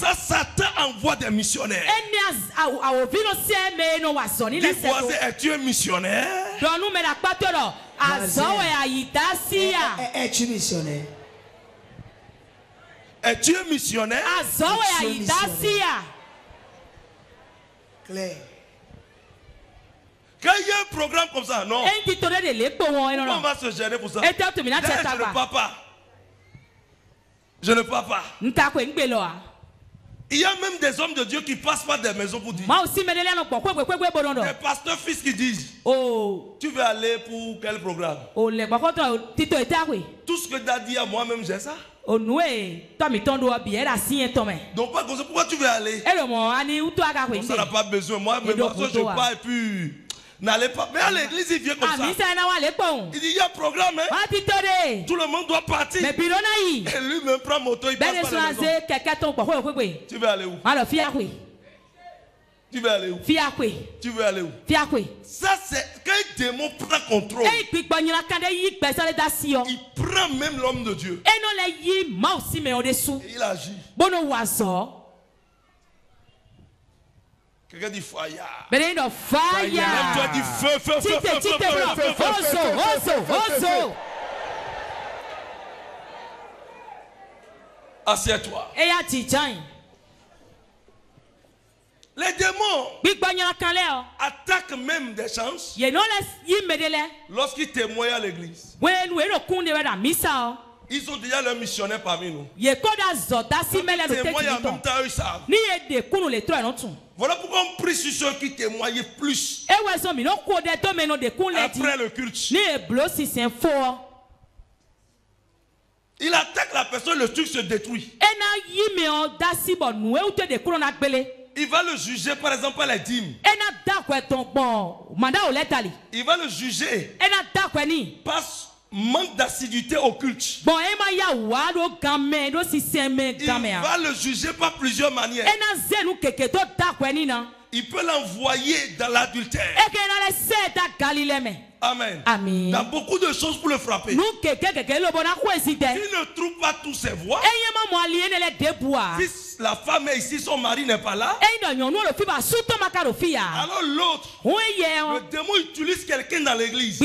Ça, Satan envoie des missionnaires. Dis voisin, es-tu un missionnaire? Es-tu missionnaire? Es-tu un missionnaire? Claire. Quand il y a un programme comme ça, non. On va se gêner pour ça. Je ne pars pas. Je ne pars pas. Il y a même des hommes de Dieu qui passent par des maisons pour dire. Des pasteurs fils qui disent, tu veux aller pour quel programme? Tout ce que tu as dit à moi-même, j'ai ça. Donc pas comme ça, pourquoi tu veux aller? Ça n'a pas besoin. Moi, je pars et puis n'allez pas. Mais à l'église, il vient comme ça. Il dit, il y a un programme. Tout le monde doit partir. Et lui même prend moto, il passe par la maison. Tu veux aller où? Tu veux aller où? Tu veux aller où? Ça, c'est quand un démon prend contrôle. Il prend même l'homme de Dieu. Et il agit. Quelqu'un dit fire. Fire. Toi dis feu, feu, feu, feu, feu. Assieds-toi. Les démons attaquent même des chances lorsqu'ils témoignent à l'église. Ils ont déjà leurs missionnaires parmi nous. Ils témoignent en même temps, ils savent. Voilà pourquoi on prie sur ceux qui témoignent plus. Après le culte. Il attaque la personne, le truc se détruit. Il va le juger par exemple par les dîmes. Il va le juger par manque d'assiduité au culte. Il va le juger par plusieurs manières. Il peut l'envoyer dans l'adultère. Amen. Il y a beaucoup de choses pour le frapper. S'il ne trouve pas tous ses voies, si la femme est ici, son mari n'est pas là. Alors l'autre, le démon utilise quelqu'un dans l'église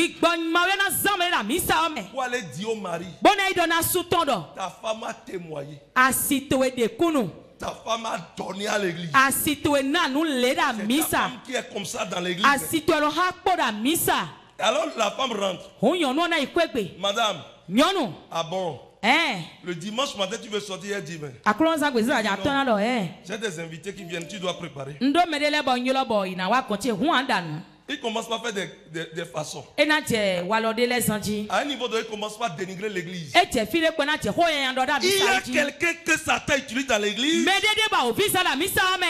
pour aller dire au mari, ta femme a témoigné. Ta femme a donné à l'église. C'est ta femme qui est comme ça dans l'église. Alors la femme rentre. Madame. Ah bon? Le dimanche matin, tu veux sortir, elle dit, mais j'ai des invités qui viennent, tu dois préparer. Il commence par faire des façons. À un niveau donné, il commence par dénigrer l'église. Il y a quelqu'un que Satan utilise dans l'église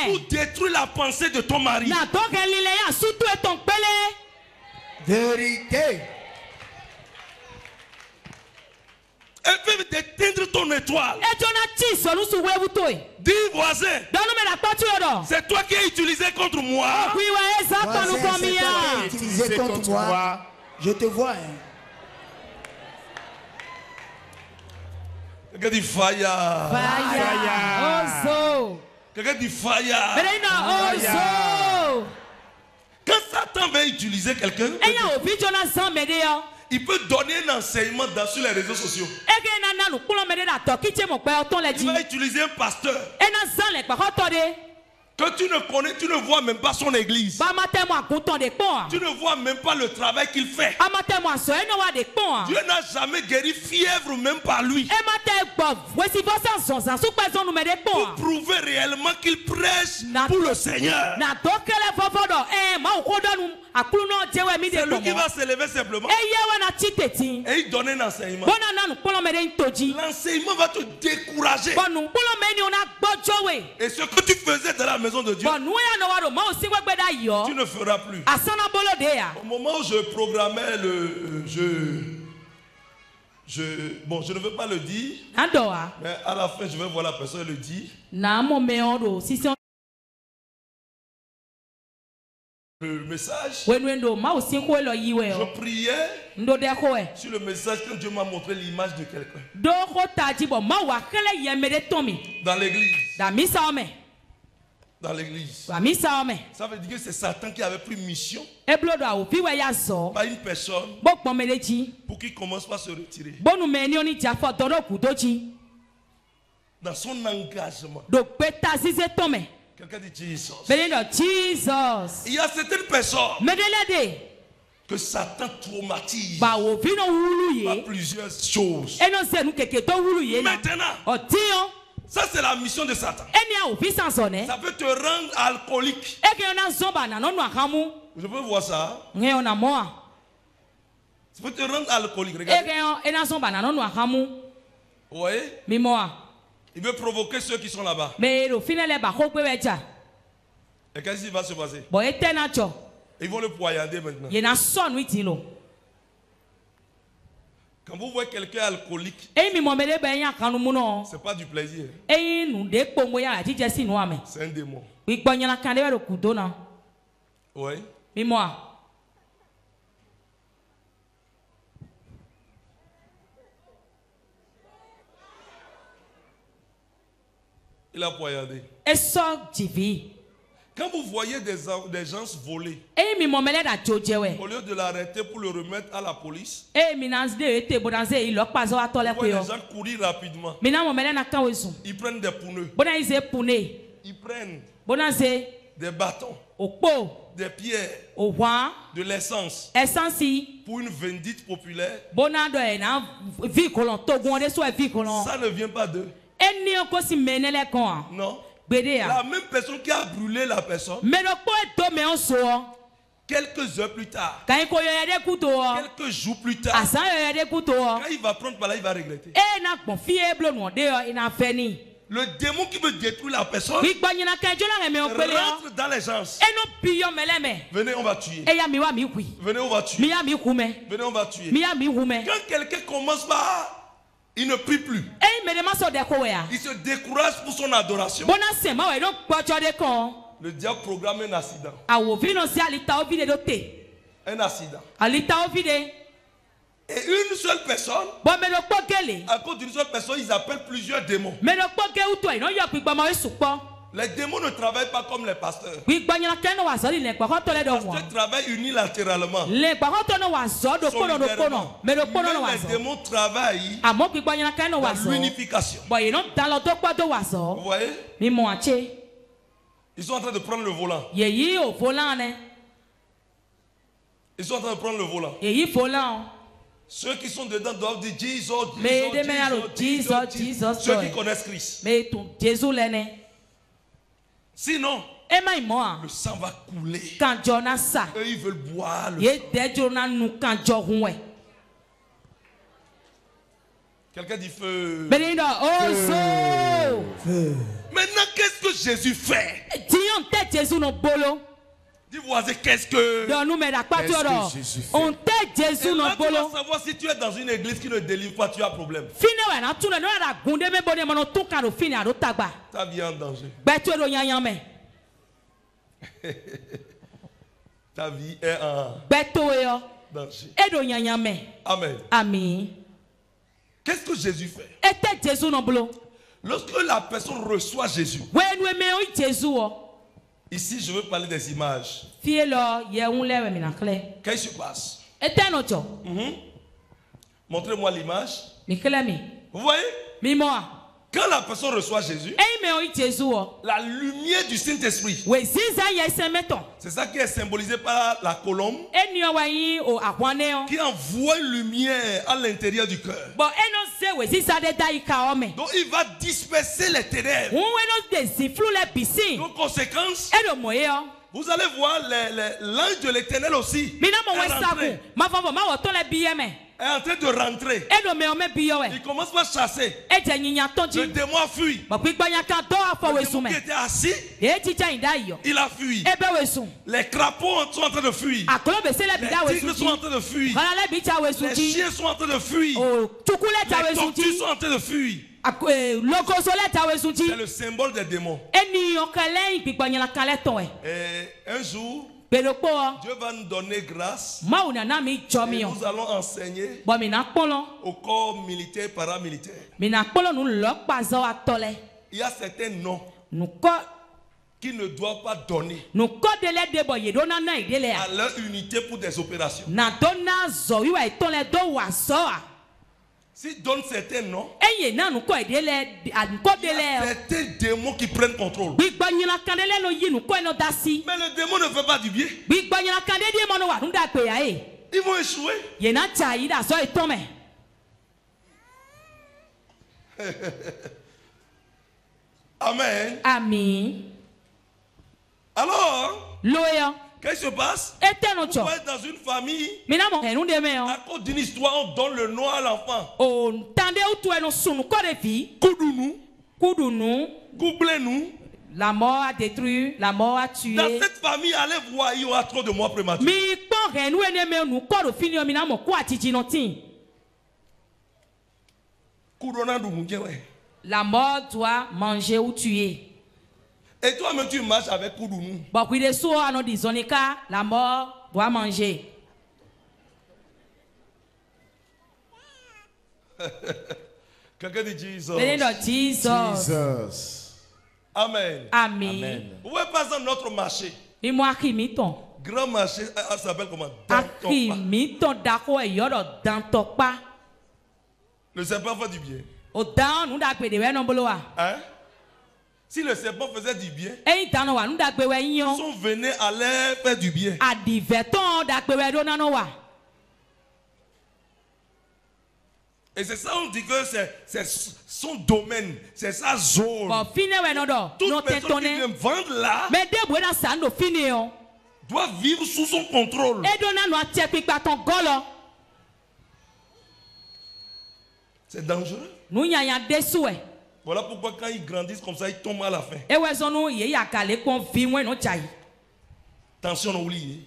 pour détruire la pensée de ton mari. Vérité. Elle veut éteindre ton étoile. Dis voisin, c'est toi qui as utilisé contre moi. Voisin, c'est toi qui as utilisé contre moi. Je te vois. Quelqu'un dit fire. Fire. Quelqu'un dit fire. Quand Satan veut utiliser quelqu'un, il peut donner un enseignement sur les réseaux sociaux. Il va utiliser un pasteur que tu ne connais, tu ne vois même pas son église. Tu ne vois même pas le travail qu'il fait. Dieu n'a jamais guéri fièvre même par lui. Pour prouver réellement qu'il prêche pour le Seigneur. C'est lui qui va se lever simplement et il donne un enseignement. L'enseignement va te décourager. Et ce que tu faisais dans la maison de Dieu, tu ne feras plus. Au moment où je programmais bon, je ne veux pas le dire, mais à la fin je vais voir la personne le dire. Le message, je priais sur le message quand Dieu m'a montré l'image de quelqu'un dans l'église. Dans l'église. Ça veut dire que c'est Satan qui avait pris mission par une personne pour qu'il commence par se retirer dans son engagement. Quelqu'un dit Jesus. Il y a certaines personnes que Satan traumatise par plusieurs choses. Maintenant, ça c'est la mission de Satan. Ça peut te rendre alcoolique. Je peux voir ça. Ça peut te rendre alcoolique. Regardez. Vous voyez? Il veut provoquer ceux qui sont là-bas. Et qu'est-ce qui va se passer? Ils vont le poignarder maintenant. Quand vous voyez quelqu'un alcoolique, c'est pas du plaisir. C'est un démon. Oui. Il a poignardé. Quand vous voyez des gens voler, au lieu de l'arrêter pour le remettre à la police, vous voyez des gens courir rapidement. Ils prennent des pneus. Ils prennent des bâtons, des pierres, de l'essence pour une vindicte populaire. Ça ne vient pas d'eux. Non. La même personne qui a brûlé la personne, quelques heures plus tard, quelques jours plus tard, quand il va prendre par là, il va regretter. Le démon qui veut détruire la personne rentre dans les gens. Venez, on va tuer. Venez, on va tuer. Venez, on va tuer. Quand quelqu'un commence par... il ne prie plus. Il se décourage pour son adoration. Le diable programme un accident. Un accident. Et une seule personne, à cause d'une seule personne, ils appellent plusieurs démons. Les démons ne travaillent pas comme les pasteurs. Les pasteurs travaillent unilatéralement. Mais les démons travaillent dans l'unification. Vous voyez? Ils sont en train de prendre le volant. Ils sont en train de prendre le volant. Ceux qui sont dedans doivent dire Jesus. Ceux qui connaissent Christ. Sinon, le sang va couler. Eux, ils veulent boire le sang. Quelqu'un dit feu. Feu. Maintenant, qu'est-ce que Jésus fait? Dis voisin, qu'est-ce que Jésus fait? Et là, tu vas savoir si tu es dans une église qui ne délivre pas, tu as un problème. Ta vie est en danger. Ta vie est en danger. Amen. Qu'est-ce que Jésus fait? Lorsque la personne reçoit Jésus. Ici, je veux parler des images. Qu'est-ce qui se passe? Montrez-moi l'image. Vous voyez? Quand la personne reçoit Jésus, la lumière du Saint-Esprit, c'est ça qui est symbolisé par la colombe, qui envoie une lumière à l'intérieur du cœur. Donc il va disperser les ténèbres. Donc conséquence, vous allez voir l'ange de l'Éternel aussi est en train de rentrer. Il commence par chasser. Le démon a fui. Le démon qui était assis, il a fui. Les crapauds sont en train de fuir. Les tigres sont en train de fuir. Les chiens sont en train de fuir. Les tortues sont en train de fuir. C'est le symbole des démons. Et un jour, Dieu va nous donner grâce et nous allons enseigner au corps militaire et paramilitaire. Il y a certains noms qui ne doivent pas donner à leur unité pour des opérations. S'ils donnent certains noms, il y a certains démons qui prennent contrôle. Mais le démon ne fait pas du bien. Ils vont échouer. Amen. Alors, qu'est-ce qui se passe? Vous êtes dans une famille, à cause d'une histoire, on donne le nom à l'enfant. Koudounou, Goublé-nous. La mort a détruit, la mort a tué. Dans cette famille, allez voir, il y aura trop de morts prématurés. La mort doit manger ou tuer. Et toi-même, tu marches avec Koudounou. La mort doit manger. Quelqu'un dit Jesus. Jesus. Amen. Amen. Vous voyez par exemple notre marché. Grand marché, ça s'appelle comment? Le serpent fait du bien. Hein? Si le serpent faisait du bien, son venin allait faire du bien. Et c'est ça, on dit que c'est son domaine, c'est sa zone. Toute personne qui vient vendre là doit vivre sous son contrôle. C'est dangereux. Voilà pourquoi quand ils grandissent comme ça, ils tombent à la fin. Tension non oubliée.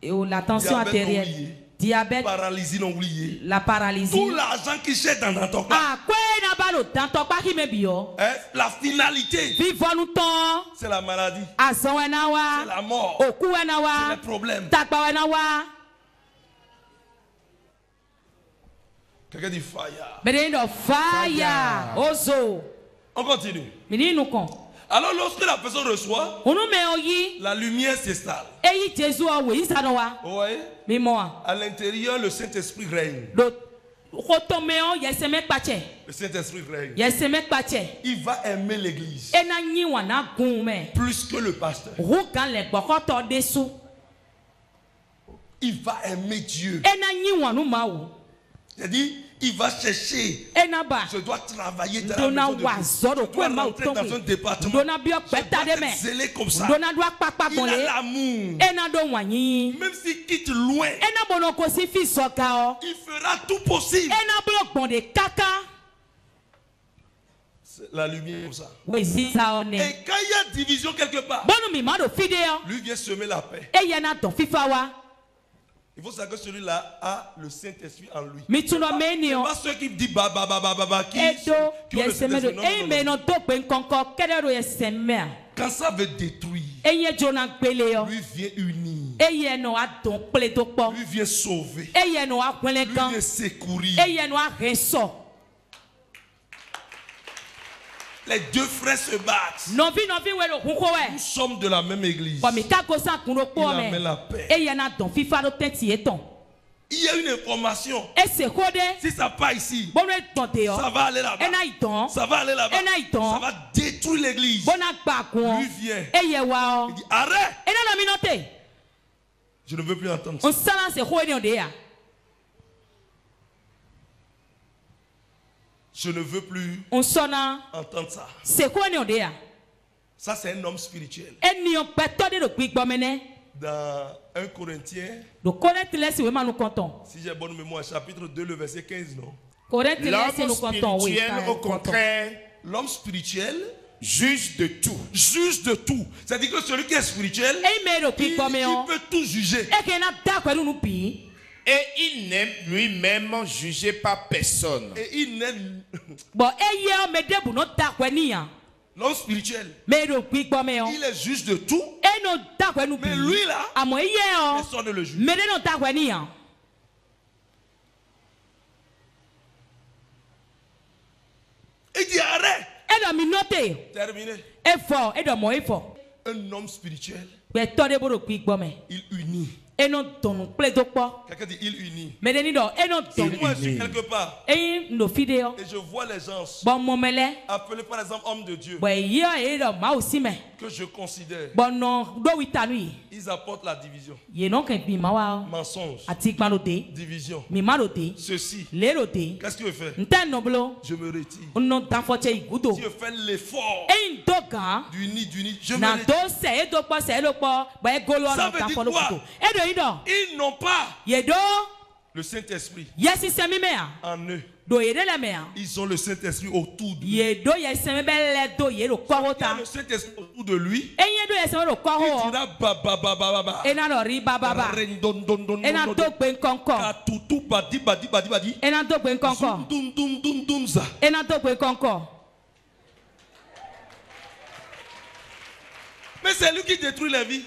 La tension artérielle. Diabète, paralysie non oubliée. La paralysie. Tout l'argent qui cherche dans ton corps. La finalité, c'est la maladie. C'est la mort. C'est le problème. Quelqu'un dit fire. Fire. Ozo. On continue. Alors lorsque la personne reçoit, la lumière s'installe. Oui. À l'intérieur, le Saint-Esprit règne. Le Saint-Esprit règne. Il va aimer l'église plus que le pasteur. Il va aimer Dieu. C'est-à-dire, il va chercher. Je dois travailler dans la maison de Dieu. Je dois rentrer dans un département. Je dois être zélé comme ça. Il a l'amour. Même s'il quitte loin, il fera tout possible. C'est la lumière comme ça. Et quand il y a division quelque part, lui vient semer la paix. Il faut savoir que celui-là a le Saint-Esprit en lui. C'est pas ceux qui disent qui ont le Saint-Esprit. Non. Quand ça veut détruire, lui vient unir. Lui vient sauver. Lui vient secourir. Les deux frères se battent. Nous sommes de la même église. Il amène la paix. Il y a une information. Si ça part ici, ça va aller là-bas. Ça va aller là-bas. Ça va détruire l'église. Lui vient. Il dit arrête. Je ne veux plus entendre ça. Je ne veux plus entendre ça. Ça, c'est un homme spirituel. Dans 1 Corinthiens, si j'ai bonne mémoire, chapitre 2, le verset 15, non? L'homme spirituel, au contraire, l'homme spirituel juge de tout. Juge de tout. C'est-à-dire que celui qui est spirituel, il peut tout juger. Et il n'aime lui-même jugé par personne. Et il n'aime. L'homme spirituel, il est juge de tout. Mais lui là, personne ne le juge. Il dit arrête. Terminé. Un homme spirituel, il unit. Quelqu'un dit il unit. Si moi je suis quelque part et je vois les gens appelés par exemple hommes de Dieu que je considère, ils apportent la division, mensonge, division, ceci, qu'est-ce que je fais? Je me retire. Dieu fait l'effort d'unir, je me retire. Ça veut dire quoi? Ils n'ont pas le Saint-Esprit en eux. Ils ont le Saint-Esprit autour d'eux. Il y a le Saint-Esprit autour de lui. Il dira mais c'est lui qui détruit la vie.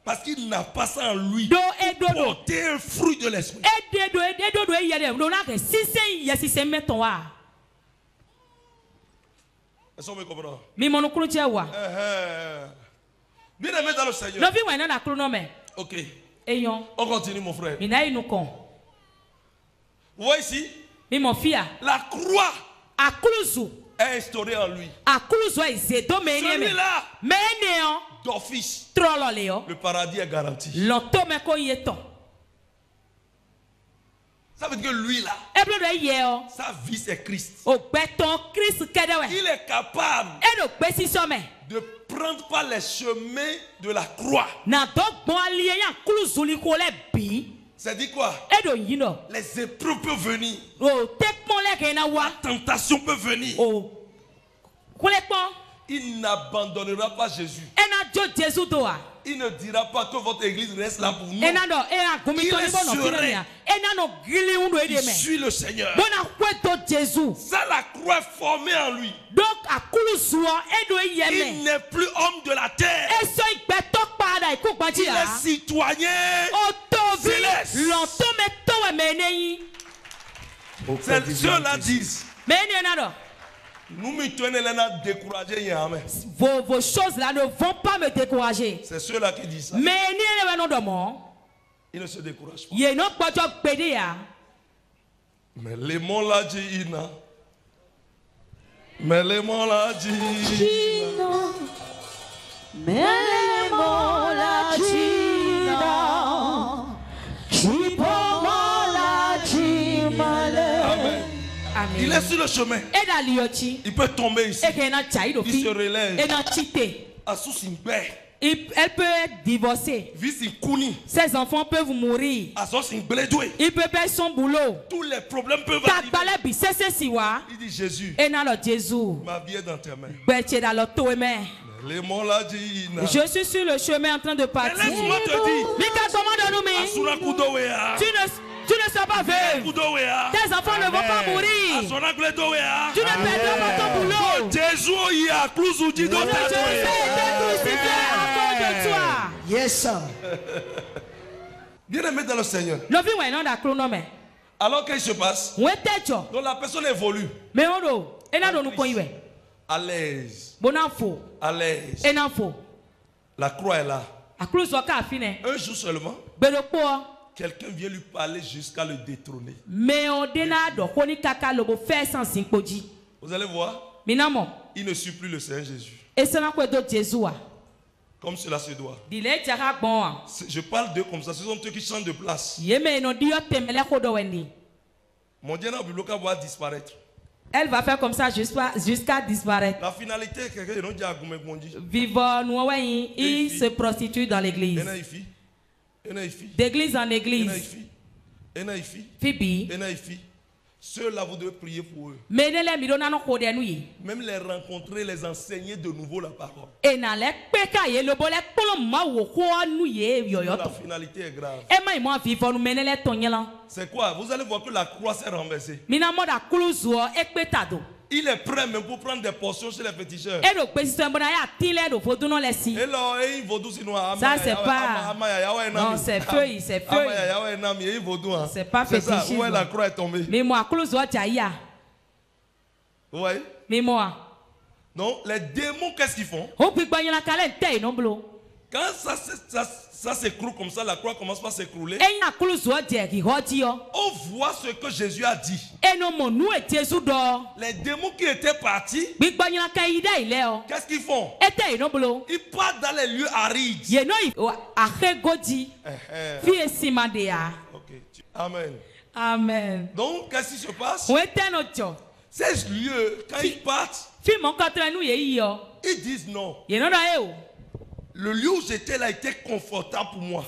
Parce qu'il n'a pas ça en lui. Porter un fruit de l'esprit. Est-ce qu'on me comprend? Bien aimé dans le Seigneur. Ok. On continue mon frère. Vous voyez ici? La croix est instaurée en lui. Celui-là, d'office, le paradis est garanti. Ça veut dire que lui là, sa vie c'est Christ. Il est capable de prendre par les chemins de la croix. C'est-à-dire quoi? Les épreuves peuvent venir. La tentation peut venir. Il n'abandonnera pas Jésus. Il ne dira pas que votre église reste là pour nous. Il est serein. Il suit le Seigneur. Ça, la croix est formée en lui. Il n'est plus homme de la terre. Il est citoyen céleste. Ceux-là disent. Vos choses là ne vont pas me décourager. C'est ceux-là qui disent ça. Ils ne se découragent pas. Mais les mots là disent. Mais les mots là disent. Mais les mots là disent. Amen. Il est sur le chemin. Il peut tomber ici. Il se relève. Elle peut divorcer. Ses enfants peuvent mourir. Il peut perdre son boulot. Tous les problèmes peuvent arriver. Il dit Jésus, ma vie est dans tes mains. Je suis sur le chemin en train de partir. Laisse-moi te dire. Tu ne seras pas veuve. Tes enfants ne vont pas mourir. Tu ne perdras pas ton boulot. Jésus a crucifié à cause de toi. Yes, sir. Bien aimé dans le Seigneur. Alors qu'est-ce qui se passe? Donc la personne évolue. À l'aise. À l'aise. La croix est là. Un jour seulement. Quelqu'un vient lui parler jusqu'à le détrôner. Vous allez voir. Il ne suit plus le Seigneur Jésus. Comme cela se doit. Je parle d'eux comme ça. Ce sont eux qui changent de place. Mon Dieu va disparaître. Elle va faire comme ça jusqu'à disparaître. La finalité, quelqu'un il se prostitue dans l'église. D'église en église. Phoebe. Ceux-là, vous devez prier pour eux. Même les rencontrer, les enseigner de nouveau la parole. La finalité est grave. C'est quoi? Vous allez voir que la croix s'est renversée. Il est prêt même pour prendre des portions chez les féticheurs. Ça c'est pas. Non, c'est feuille, c'est feuille. C'est pas fétichisme. Où est la croix est tombée? Mais moi, vous voyez? Mais moi. Donc les démons, qu'est-ce qu'ils font? Quand ça s'écroule comme ça, la croix commence par s'écrouler. On voit ce que Jésus a dit. Les démons qui étaient partis, qu'est-ce qu'ils font? Ils partent dans les lieux arides. Okay. Amen. Amen. Donc, qu'est-ce qui se passe? Ces lieux, quand ils partent, ils disent non. Le lieu où j'étais là était confortable pour moi.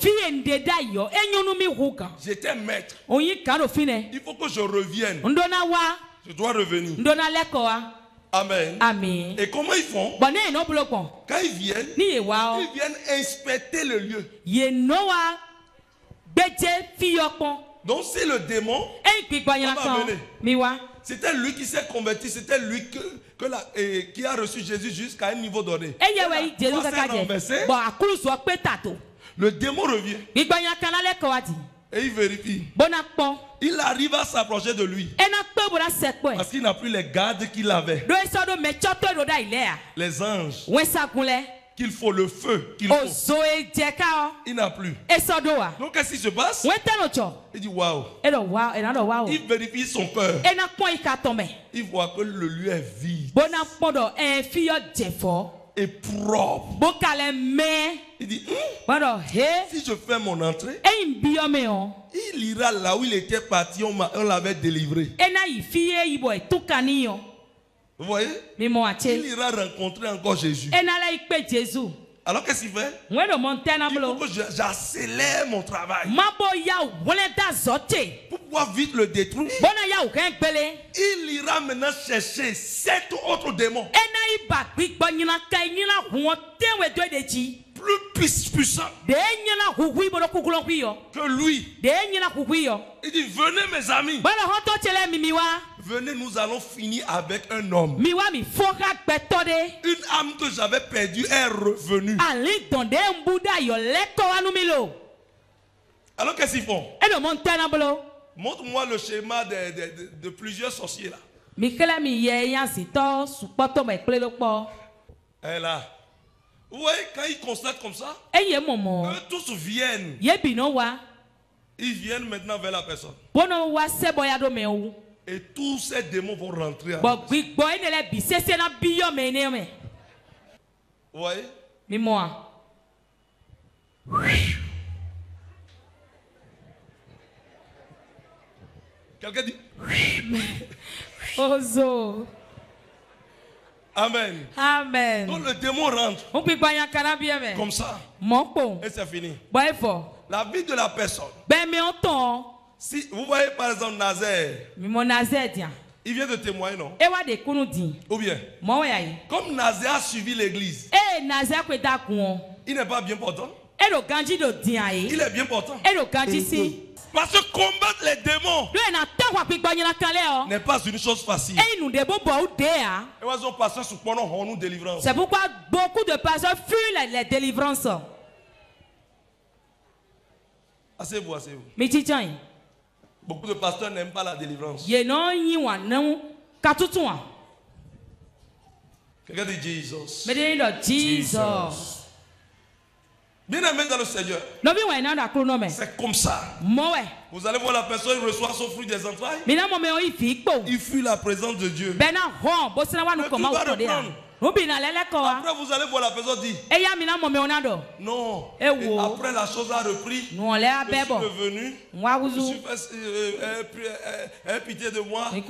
J'étais maître. Il faut que je revienne. Je dois revenir. Amen. Amen. Et comment ils font? Quand ils viennent inspecter le lieu. Donc c'est le démon. C'était lui qui s'est converti, c'était lui qui a reçu Jésus jusqu'à un niveau donné. Le démon revient. Et il vérifie. Il arrive à s'approcher de lui. Parce qu'il n'a plus les gardes qu'il avait. Les anges. Qu'il faut le feu. Qu'il faut. Il n'a plus. Donc qu'est-ce qui se passe? Il dit waouh. Il vérifie son cœur. Il voit que le lieu est vide. Et propre. Il dit si je fais mon entrée, il ira là où il était parti, on l'avait délivré. Vous voyez? Il ira rencontrer encore Jésus. Alors qu'est-ce qu'il fait? Il faut que j'accélère mon travail. Pour pouvoir vite le détruire. Il ira maintenant chercher 7 autres démons. Plus puissant que lui. Il dit venez mes amis. Venez, nous allons finir avec un homme. Une âme que j'avais perdue est revenue. Alors qu'est-ce qu'ils font? Montre-moi le schéma de plusieurs sorciers là. Et là. Vous voyez, quand ils constatent comme ça, eux tous viennent. Ils viennent maintenant vers la personne. Et tous ces démons vont rentrer. Vous voyez? Quelqu'un dit Ozo. Amen. Amen. Donc le démon rentre. Comme ça. Et c'est fini. La vie de la personne. Si vous voyez par exemple Nazaire. Il vient de témoigner, non? Ou bien? Comme Nazaire a suivi l'église. Il n'est pas bien portant. Il est bien portant. Parce que combattre les démons n'est pas une chose facile. C'est pourquoi beaucoup de pasteurs fuient les délivrances. Asseyez-vous, asseyez-vous. Beaucoup de pasteurs n'aiment pas la délivrance. Quelqu'un dit Jesus. Jesus. Bien aimé dans le Seigneur. C'est comme ça. Vous allez voir la personne reçoit son fruit des entrailles. Il fuit la présence de Dieu. Mais tout va reprendre. Après vous allez voir la personne dire non. Et après la chose a repris. Je suis revenu. Je suis fait pitié de moi. Et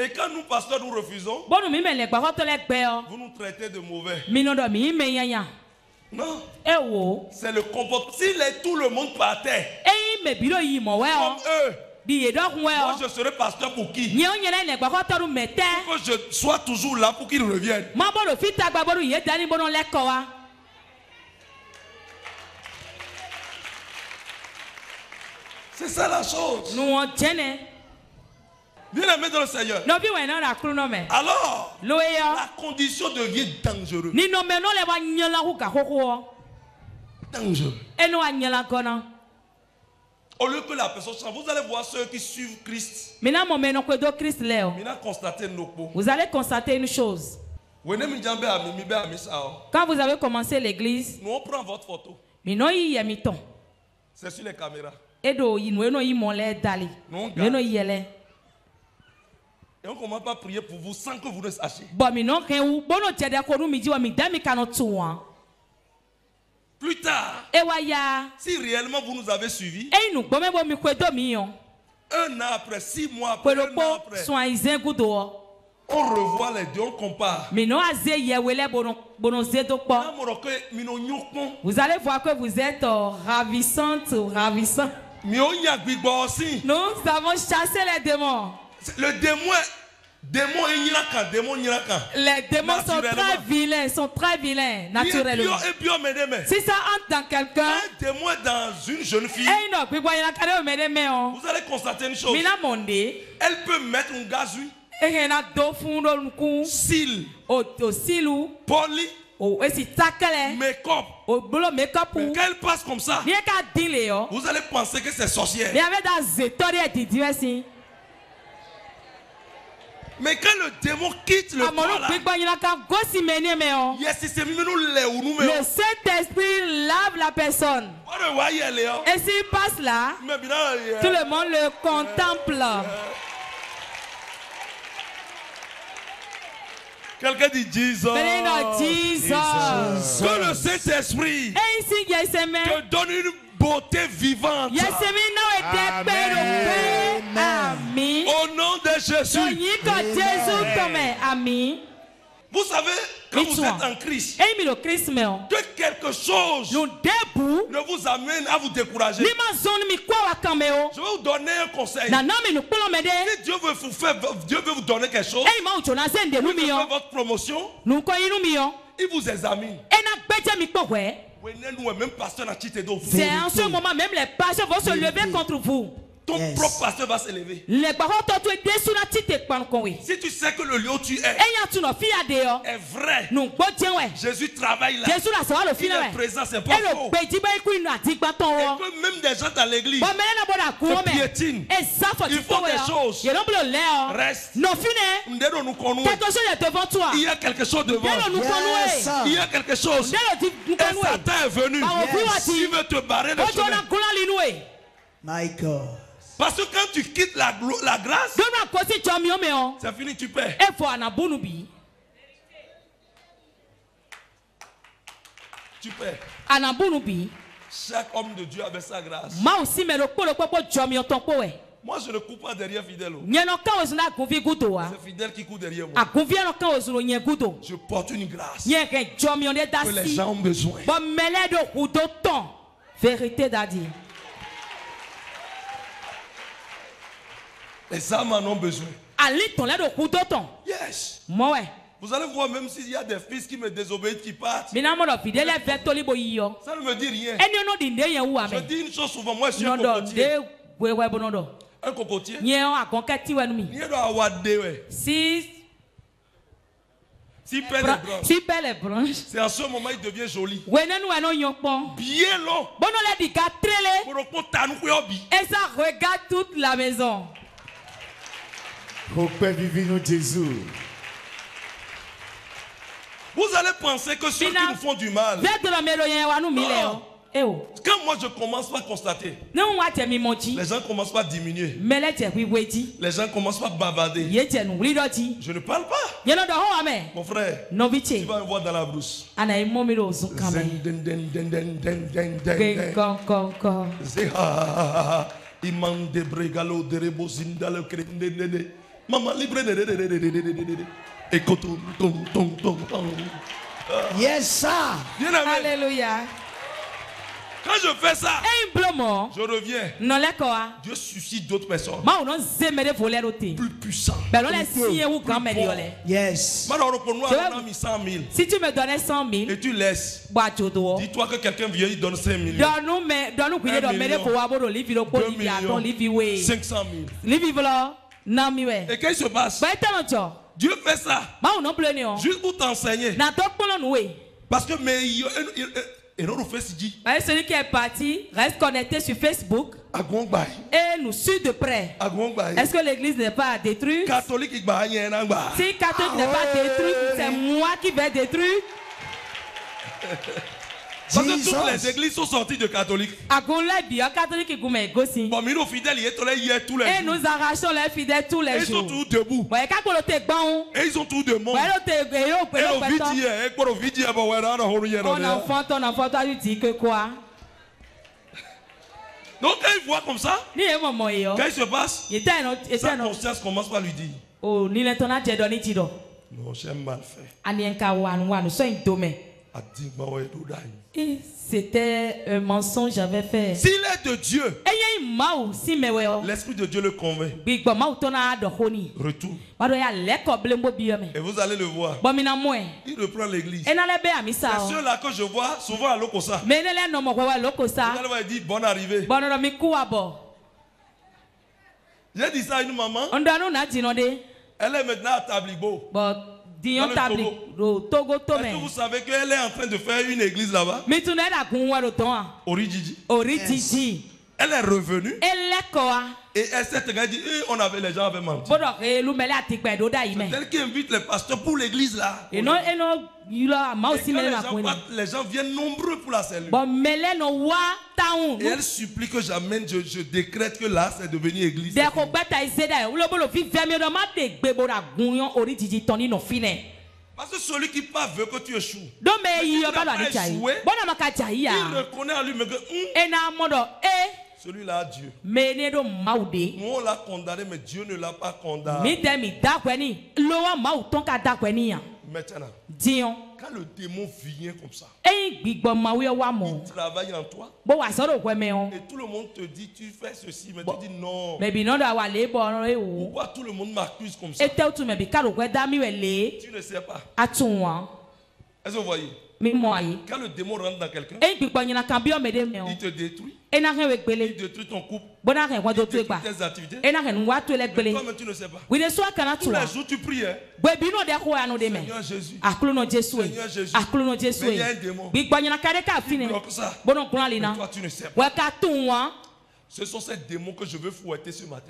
quand nous pasteurs nous refusons, vous nous traitez de mauvais. Non. C'est le comportement. Si tout le monde partait comme eux, moi je serai pasteur pour qui? Pour que je sois toujours là pour qu'ils reviennent. C'est ça la chose. Bien aimé dans le Seigneur. Alors, la condition devient dangereuse. Dangereux. Au lieu que la personne change, vous allez voir ceux qui suivent Christ. Vous allez constater une chose. Quand vous avez commencé l'église, nous on prend votre photo. C'est sur les caméras. Et on ne commence pas à prier pour vous sans que vous ne sachiez. Plus tard, si réellement vous nous avez suivis, 1 an après, 6 mois après, 1 an après, on revoit les deux, on compare. Vous allez voir que vous êtes ravissante ou ravissant. Nous avons chassé les démons. Le démon est les démons sont très vilains, naturellement. Si ça entre dans quelqu'un, un démon dans une jeune fille, vous allez constater une chose. Elle peut mettre un gazouille, cils, poli, make-up. Quand elle passe comme ça, vous allez penser que c'est sorcière. Mais quand le démon quitte le corps là, le Saint-Esprit lave la personne. Et s'il passe là, tout le monde le contemple. Quelqu'un dit Jesus. Que le Saint-Esprit te donne une beauté vivante. Amen. Au nom de Jésus. Vous savez, quand vous êtes en Christ, que quelque chose ne vous amène à vous décourager. Je vais vous donner un conseil. Si Dieu veut vous faire, Dieu veut vous donner quelque chose, il veut faire votre promotion, il vous examine. C'est en ce moment même les pasteurs vont se lever contre vous. ton propre pasteur va s'élever. Si tu sais que le lieu où tu es vrai, Jésus travaille là. Il est présent, c'est pas faux. Et que même des gens dans l'église se piétinent. Ils font des choses. Reste. Il y a quelque chose devant. Il y a quelque chose. Et Satan est venu. Il veut te barrer le chemin. My God. Parce que quand tu quittes la grâce, c'est fini, tu perds. Tu perds. Chaque homme de Dieu avait sa grâce. Moi, je ne cours pas derrière fidèle. C'est fidèle qui court derrière moi. Je porte une grâce que les gens ont besoin. Vérité d'Adi. Les âmes en ont besoin. Yes. Vous allez voir, même s'il y a des fils qui me désobéissent, qui partent. Ça ne me dit rien. Je dis une chose souvent, moi je suis un cocotier. Un cocotier. S'il perd les branches, c'est en ce moment il devient joli. Bien long. Et ça regarde toute la maison. Vous allez penser que ceux qui nous font du mal. Quand moi je commence par constater, les gens commencent par diminuer. Les gens commencent par bavarder. Je ne parle pas. Mon frère, tu vas me voir dans la brousse. Maman libre. Yes, sir. Alléluia. Quand je fais ça, je reviens. Dieu suscite d'autres personnes plus puissants. Yes. Si tu me donnais 100 000 et tu laisses, dis-toi que quelqu'un vient, il donne 5 millions. 1 million, 500 000. Et qu'est-ce qui se passe? Dieu fait ça juste pour t'enseigner. Parce que celui qui est parti reste connecté sur Facebook et nous suit de près. Est-ce que l'église n'est pas détruite? Si catholique n'est pas détruit, c'est moi qui vais détruire. Parce que toutes les églises sont sorties de catholiques. Bon, mais nos fidèles, ils sont là tous les jours. Et nous arrachons les fidèles tous les jours. Ils sont tous debout. Et ils ont tout de monde. Ton enfant, toi, tu dis que quoi? Donc, quand il voit comme ça, quand il se passe, sa conscience commence par lui dire: oh, non, j'ai mal fait. Et c'était un mensonge j'avais fait. S'il est de Dieu, l'Esprit de Dieu le convainc. Retourne. Et vous allez le voir. Il reprend l'église. C'est ceux-là que je vois souvent à Lokosa. Vous allez voir, il dit bonne arrivée. J'ai dit ça à une maman. Elle est maintenant à Tablibo. Est-ce que vous savez qu'elle est en train de faire une église là-bas? Orijiji. Elle est revenue. Et elle s'est dit, les gens avaient menti. C'est elle qui invite les pasteurs pour l'église là. Et quand les gens viennent nombreux pour la cellule. Et elle supplie que j'amène, je décrète que là c'est devenu église. Parce que celui qui part veut que tu échoues. Il reconnaît en lui que celui-là a Dieu. Nous on l'a condamné, mais Dieu ne l'a pas condamné. Maintenant, quand le démon vient comme ça, il travaille en toi. Et tout le monde te dit tu fais ceci, mais tu dis non. Pourquoi tout le monde m'accuse comme ça? Tu ne sais pas. Est-ce que vous voyez? Quand le démon rentre dans quelqu'un, il te détruit. Il détruit ton couple. Il détruit tes activités. Mais toi-même, tu ne sais pas. Tous les jours, tu pries. Seigneur Jésus. Seigneur Jésus. Mais il y a un démon. Il bloque ça. Mais toi, tu ne sais pas. Ce sont ces démons que je veux fouetter ce matin.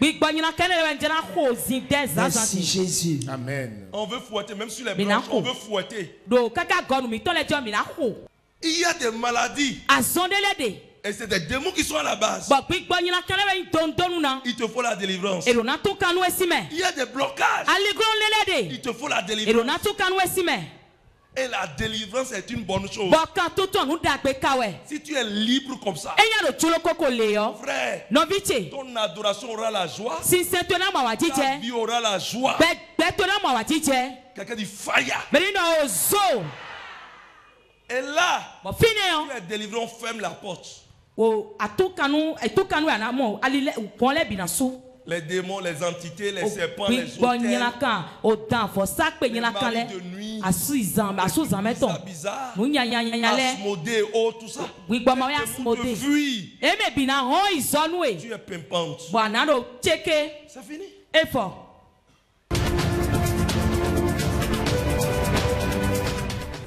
Merci Jésus. Amen. On veut fouetter, même sur les branches, on veut fouetter. Il y a des maladies. Et c'est des démons qui sont à la base. Il te faut la délivrance. Il y a des blocages. Il te faut la délivrance. Et la délivrance est une bonne chose. Si tu es libre comme ça, frère, ton adoration aura la joie. Ta vie aura la joie. Quelqu'un dit fire. Et là, tu es délivré, on ferme la porte. Les démons, les entités, les serpents, les hôtels, les maris de nuit, bizarre, Asmodée, oh, tout ça. Te fuis. Tu es pimpante. C'est fini.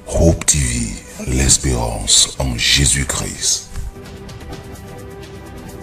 Hope TV, l'espérance en Jésus-Christ.